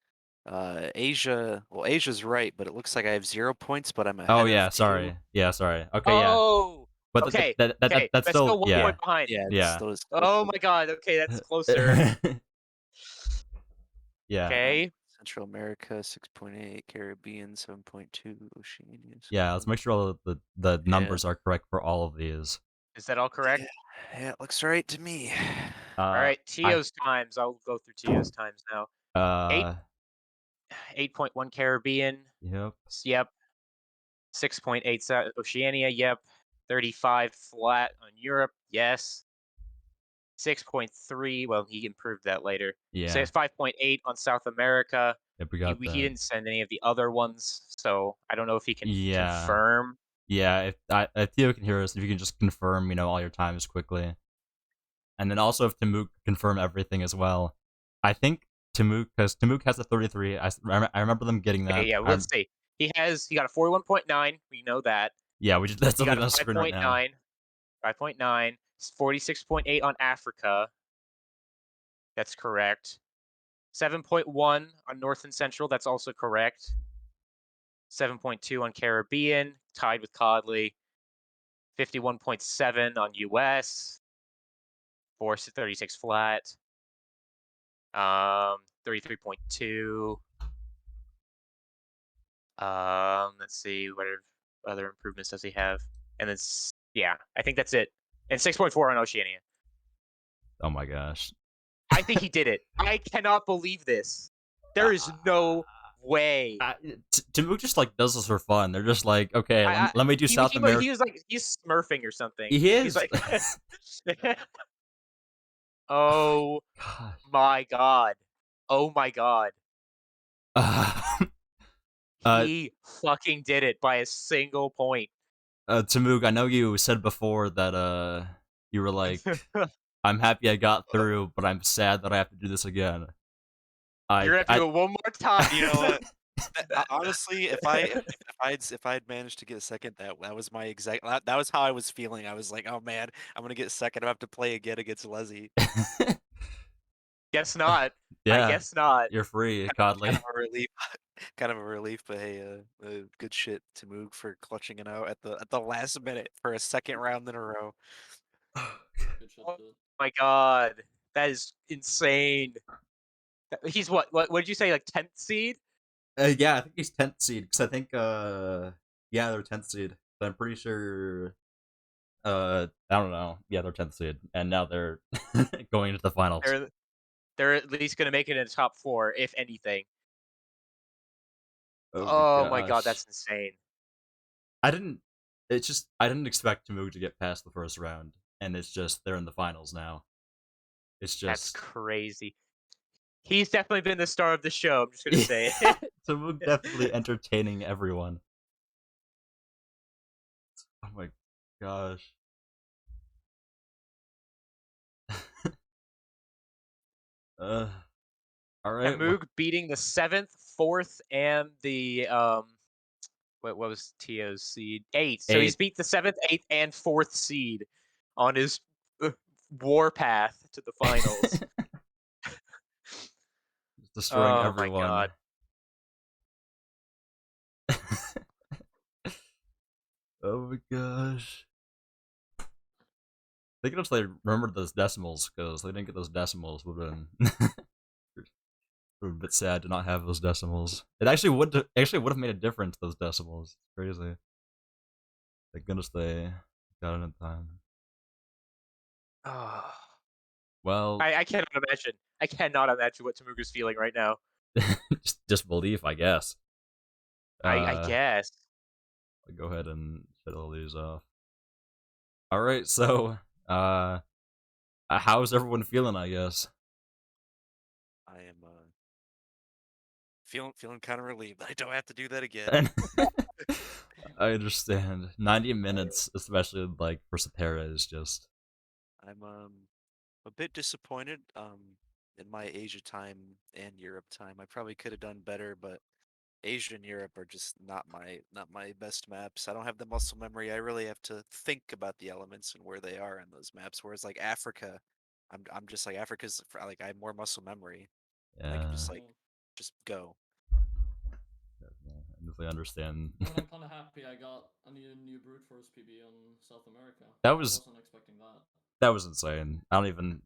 Asia. Well, Asia's right, but it looks like I have 0 points, but I'm ahead. Oh yeah, of sorry. Tio. Yeah, sorry. Okay, yeah. Oh. But Okay. that's still 1 yeah. point behind. Yeah. Yeah. Oh my god. Okay, that's closer. Yeah. Okay. Central America 6.8, Caribbean 7.2, Oceania. Yeah, let's make sure all the numbers are correct for all of these. Is that all correct? Yeah, it looks right to me. All right. Tio's times. I'll go through Tio's times now. 8.1 Caribbean. Yep. Yep. 6.8 Oceania. Yep. 35 flat on Europe. Yes. 6.3. Well, he improved that later. Yeah. So it's 5.8 on South America. Yep, we got He didn't send any of the other ones, so I don't know if he can Yeah. confirm. Yeah, if Theo can hear us, if you can just confirm, you know, all your times quickly. And then also if Tamuk confirm everything as well. I think Tamuk, because Tamuk has a 33. I remember them getting that. Okay, yeah, let's see. He got a 41.9. We know that. Yeah, that's He got something a on screen right now. 5.9. 46.8 on Africa. That's correct. 7.1 on North and Central. That's also correct. 7.2 on Caribbean, tied with Codley. 51.7 on US. 36 flat. 33.2. Let's see, what other improvements does he have? And then yeah, I think that's it. And 6.4 on Oceania. Oh my gosh. I think he did it. I cannot believe this. There is no way. Timuk just like does this for fun. They're just like, okay, let me do South America. He was like, he's smurfing or something. He is. He's like, oh Gosh. my god. Oh my god. He fucking did it by a single point. Tamug, I know you said before that you were like, I'm happy I got through, but I'm sad that I have to do this again. You're gonna have to do it one more time. You know what? Honestly, if I'd managed to get second, that was my exact. That was how I was feeling. I was like, oh man, I'm gonna get second. I have to play again against Leslie. Guess not. Yeah, I guess not. You're free, Codley. Kind of a relief. Kind of a relief, but hey, good shit to Moog for clutching it out at the last minute for a second round in a row. Oh my god, that is insane. He's what did you say, like 10th seed? Yeah, I think he's 10th seed because I think yeah, they're 10th seed. But I'm pretty sure I don't know. Yeah, they're 10th seed, and now they're going into the finals. They're at least gonna make it in the top 4, if anything. Oh my god, that's insane. I didn't expect Tamu to get past the first round, and it's just they're in the finals now. It's just that's crazy. He's definitely been the star of the show. I'm just gonna say it. Tamu definitely entertaining everyone. Oh my gosh. All right. Moog beating the 7th, 4th, and the what was Tio's seed? 8th. So he's beat the 7th, 8th, and 4th seed on his war path to the finals. Destroying everyone. My god. Oh my gosh. They could have remembered those decimals, because they didn't get those decimals. Would have been a bit sad to not have those decimals. It actually would have made a difference, those decimals. It's crazy. Thank goodness they got it in time. Well, I cannot imagine. I cannot imagine what Tamuga's feeling right now. just disbelief, I guess. I guess. I'll go ahead and shut all these off. All right, so how's everyone feeling? I guess I am feeling kind of relieved that I don't have to do that again. I understand. 90 minutes, especially like for Seterra, is just. I'm a bit disappointed. In my Asia time and Europe time, I probably could have done better, but Asia and Europe are just not my best maps. I don't have the muscle memory. I really have to think about the elements and where they are in those maps. Whereas like Africa, I'm just like Africa's like I have more muscle memory. Yeah. I can just like just go. I definitely understand. I'm kind of happy I got a new brute force PB on South America. I wasn't expecting that. That was insane. I don't even.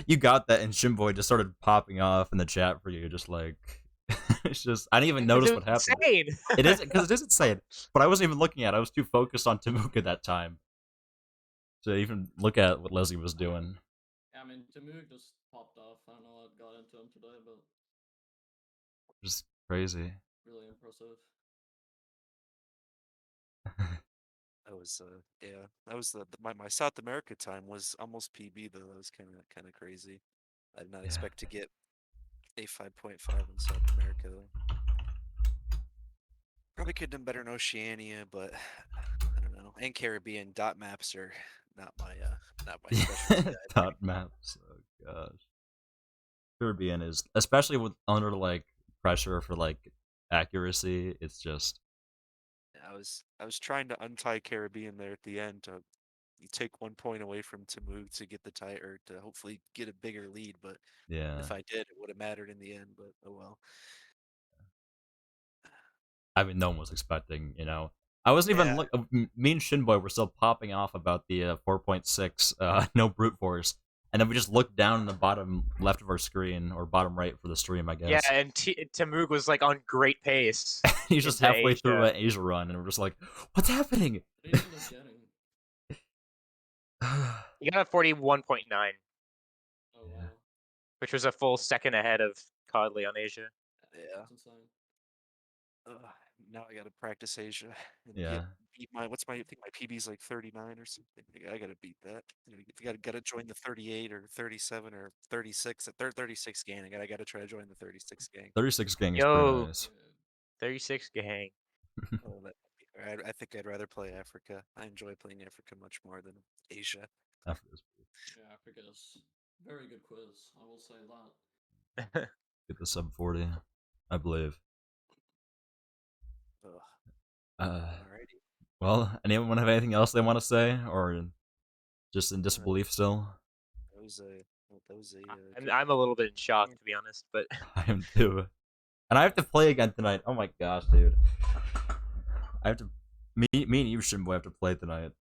You got that, and Shimboy just started popping off in the chat for you, just like. It's just I didn't even notice what happened. Insane. It is because it is insane, but I wasn't even looking at it. I was too focused on Tamuk at that time to even look at what Leslie was doing. Yeah, I mean, Tamuk just popped off. I don't know what got into him today, but just crazy. Really impressive. That was yeah, that was my South America time was almost PB though. That was kind of crazy. I did not expect to get a 5.5 in South America though. Probably could have done better in Oceania, but I don't know. And Caribbean dot maps are not my specialty. Dot maps. Oh gosh. Caribbean is, especially with under like pressure for like accuracy, it's just. I was trying to untie Caribbean there at the end to take 1 point away from Tamu to get the tie or to hopefully get a bigger lead, but yeah, if I did, it would have mattered in the end. But oh well. I mean, no one was expecting. I wasn't even me and Shinboy were still popping off about the 4.6 no brute force, and then we just looked down in the bottom left of our screen or bottom right for the stream, I Yeah, guess. and Tamug was like on great pace. He's just into halfway through Asia. an Asia run, and we're just like, "What's happening?" What did he end up getting? He got a 41.9, Oh wow. which was a full second ahead of Codley on Asia. Yeah. That's insane. Now I gotta practice Asia and Yeah. beat my I think my PB's like 39 or something. I gotta beat that. If you gotta join the 38 or 37 or 36 at 36 gang. I gotta try to join the 36 gang. 36 gang is pretty Yo, nice. 36 gang. Oh, I think I'd rather play Africa. I enjoy playing Africa much more than Asia. Africa's Yeah, Africa is very good quiz. I will say that. get the sub 40, I believe. Ugh. Uh, Alrighty. well, anyone have anything else they want to say, or just in disbelief still? That was a I'm a little bit in shock, to be honest, but I am too. And I have to play again tonight. Oh my gosh, dude. I have to. Me and Yushin have to play tonight.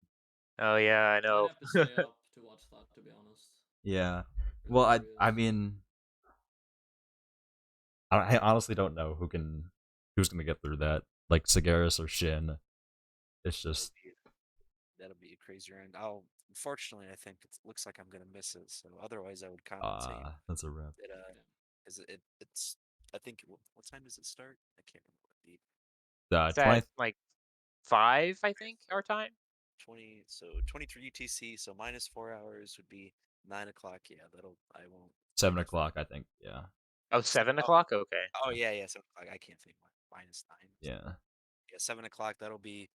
oh yeah, I I know. might have to stay up to watch that, to be honest. Yeah. Really Well, I curious. mean, I honestly don't know who's gonna get through that. Like Sagaris or Shin. It's just That'll be a crazy round. Unfortunately, I think it looks like I'm gonna miss it. So otherwise, I would compensate. that's a wrap. Is it's I think what time does it start? I can't remember what the Is that like 5? I think our time. 20 so 23 UTC. So minus 4 hours would be 9 o'clock. Yeah, I won't. 7 o'clock, I think. Yeah. Oh, 7 o'clock. Okay. Oh yeah, 7 o'clock. I can't think. -9. Yeah. Yeah, 7 o'clock. That'll be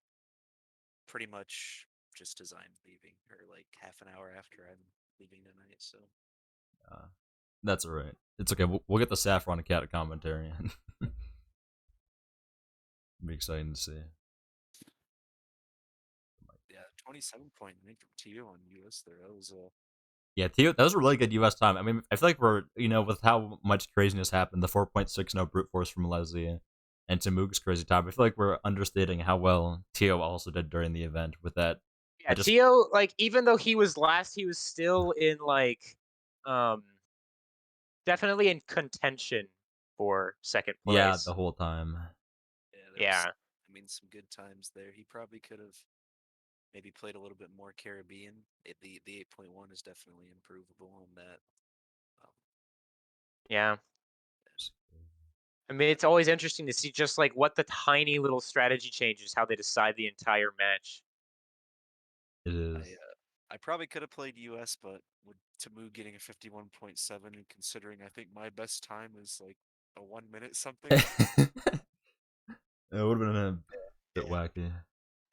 pretty much just as I'm leaving, or like half an hour after I'm leaving tonight. So That's alright. It's okay. We'll get the Saffron Cat commentary. Be exciting to see. yeah, 27.9 from TU on US there. That was Yeah, Theo, that was a really good US time. I mean, I feel like we're, with how much craziness happened, the 4.60 brute force from Leslie and Tamug's crazy time, I feel like we're understating how well Tio also did during the event with that. Yeah, Tio, like, even though he was last, he was still in, like, definitely in contention for second place. Yeah, the whole time. Yeah. I mean, some good times there. He probably could have maybe played a little bit more Caribbean. The 8.1 is definitely improvable on that. Yeah. I mean, it's always interesting to see just like what the tiny little strategy changes, how they decide the entire match. It is. I probably could have played US, but with Tamu getting a 51.7 and considering I think my best time is like a 1 minute something. It would have been a bit wacky.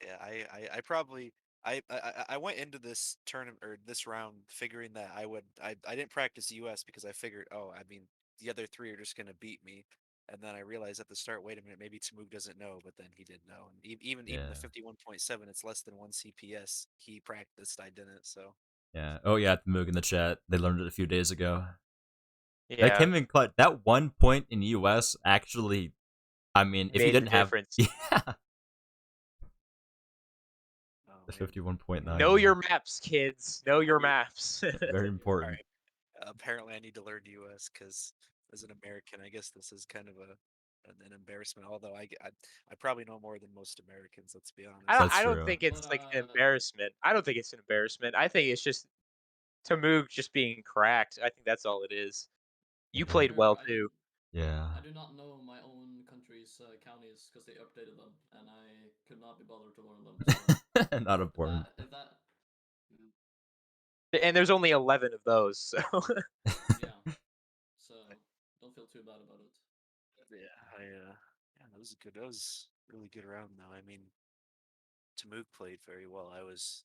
Yeah, I probably I went into this tournament or this round figuring that I didn't practice US because I figured, oh, I mean, the other three are just gonna beat me. And then I realized at the start, wait a minute, maybe Tamug doesn't know, but then he did know. And even the 51.7, it's less than 1 CPS. He practiced, I didn't. So Yeah. Oh yeah, Tamug in the chat. They learned it a few days ago. Yeah. That came in clutch. That 1 point in US actually, I mean, if you didn't have, yeah, the 51.9. Know your maps, kids. Know your maps. Very important. Right. Apparently, I need to learn US because as an American, I guess this is kind of an embarrassment. Although I probably know more than most Americans. Let's be honest. I don't think it's like an embarrassment. I don't think it's an embarrassment. I think it's just Tamug just being cracked. I think that's all it is. You played well too. Yeah. I do not know my own country's counties because they updated them, and I could not be bothered to learn them. So not important. And there's only 11 of those, so. Yeah. So don't feel too bad about it. Yeah, yeah, that was good. That was a really good round, though. I mean, Tamuk played very well. I was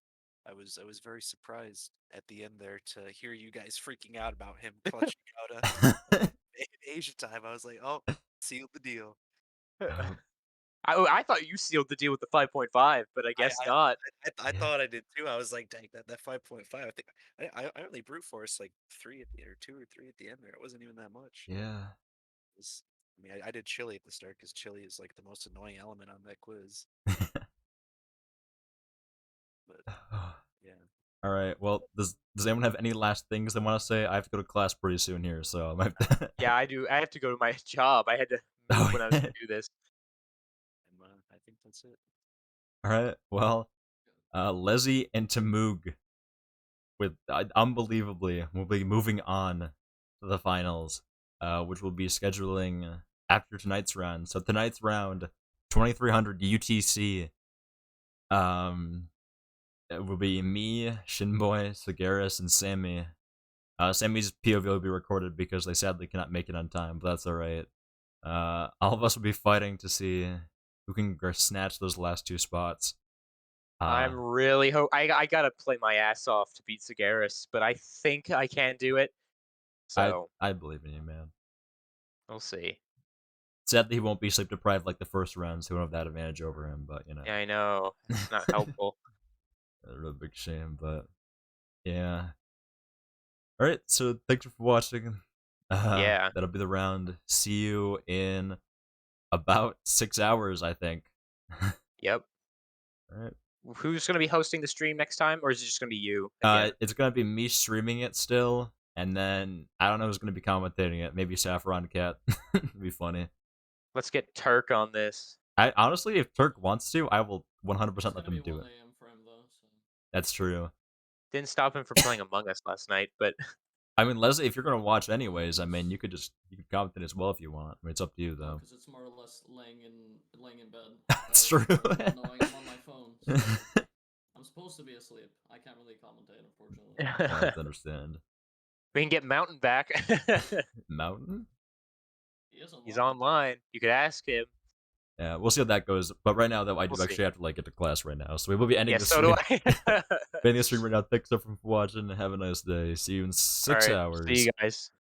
very surprised at the end there to hear you guys freaking out about him clutching out a Asia time. I was like, oh, sealed the deal. I thought you sealed the deal with the 5.5, but I guess not. I thought I did too. I was like, dang, that 5.5. I think I only brute force like 3 at the or 2 or 3 at the end there. It wasn't even that much. Yeah. I mean, I did Chili at the start because Chili is like the most annoying element on that quiz. But yeah. All right. Well, does anyone have any last things they want to say? I have to go to class pretty soon here, so I might. Yeah, I do. I have to go to my job. I had to move Oh, when I was yeah. going to do this. And I think that's it. All right. Well, Leslie and Tamug with unbelievably will be moving on to the finals, which will be scheduling after tonight's round. So tonight's round, 2300 UTC. It will be me, Shinboy, Sagaris, and Sammy. Sammy's POV will be recorded because they sadly cannot make it on time, but that's all right. All of us will be fighting to see who can snatch those last two spots. I'm really I gotta play my ass off to beat Sagaris, but I think I can do it. So I believe in you, man. we'll see. Sadly, he won't be sleep deprived like the first round, so he won't have that advantage over him. But you know, Yeah, I know it's not helpful. a real big shame. But yeah. All right. So thanks for watching. Yeah. That'll be the round. See you in about 6 hours, I think. Yep. All right. Who's gonna be hosting the stream next time, or is it just gonna be you again? It's gonna be me streaming it still, and then I don't know who's gonna be commentating it. Maybe Saffron Cat. It'd be funny. Let's get Turk on this. I honestly, if Turk wants to, I will 100% It's let gonna them be do 1 it. a.m. for him though. So. That's true. Didn't stop him from playing Among Us last night, but I mean, Leslie, if you're gonna watch anyways, I mean, you could commentate as well if you want. I mean, it's up to you though. Because it's more or less laying in bed. That's true. Not knowing I'm on my phone. So I'm supposed to be asleep. I can't really commentate, unfortunately. I have to understand. we can get Mountain back. Mountain? He's online. You could ask him. Yeah, we'll see how that goes. But right now, though, I do We'll actually see. have to like get to class right now, so we will be ending Yeah, the so stream. do I. Ending the stream right now. Thanks everyone for watching. Have a nice day. See you in 6 All right, hours. see you guys.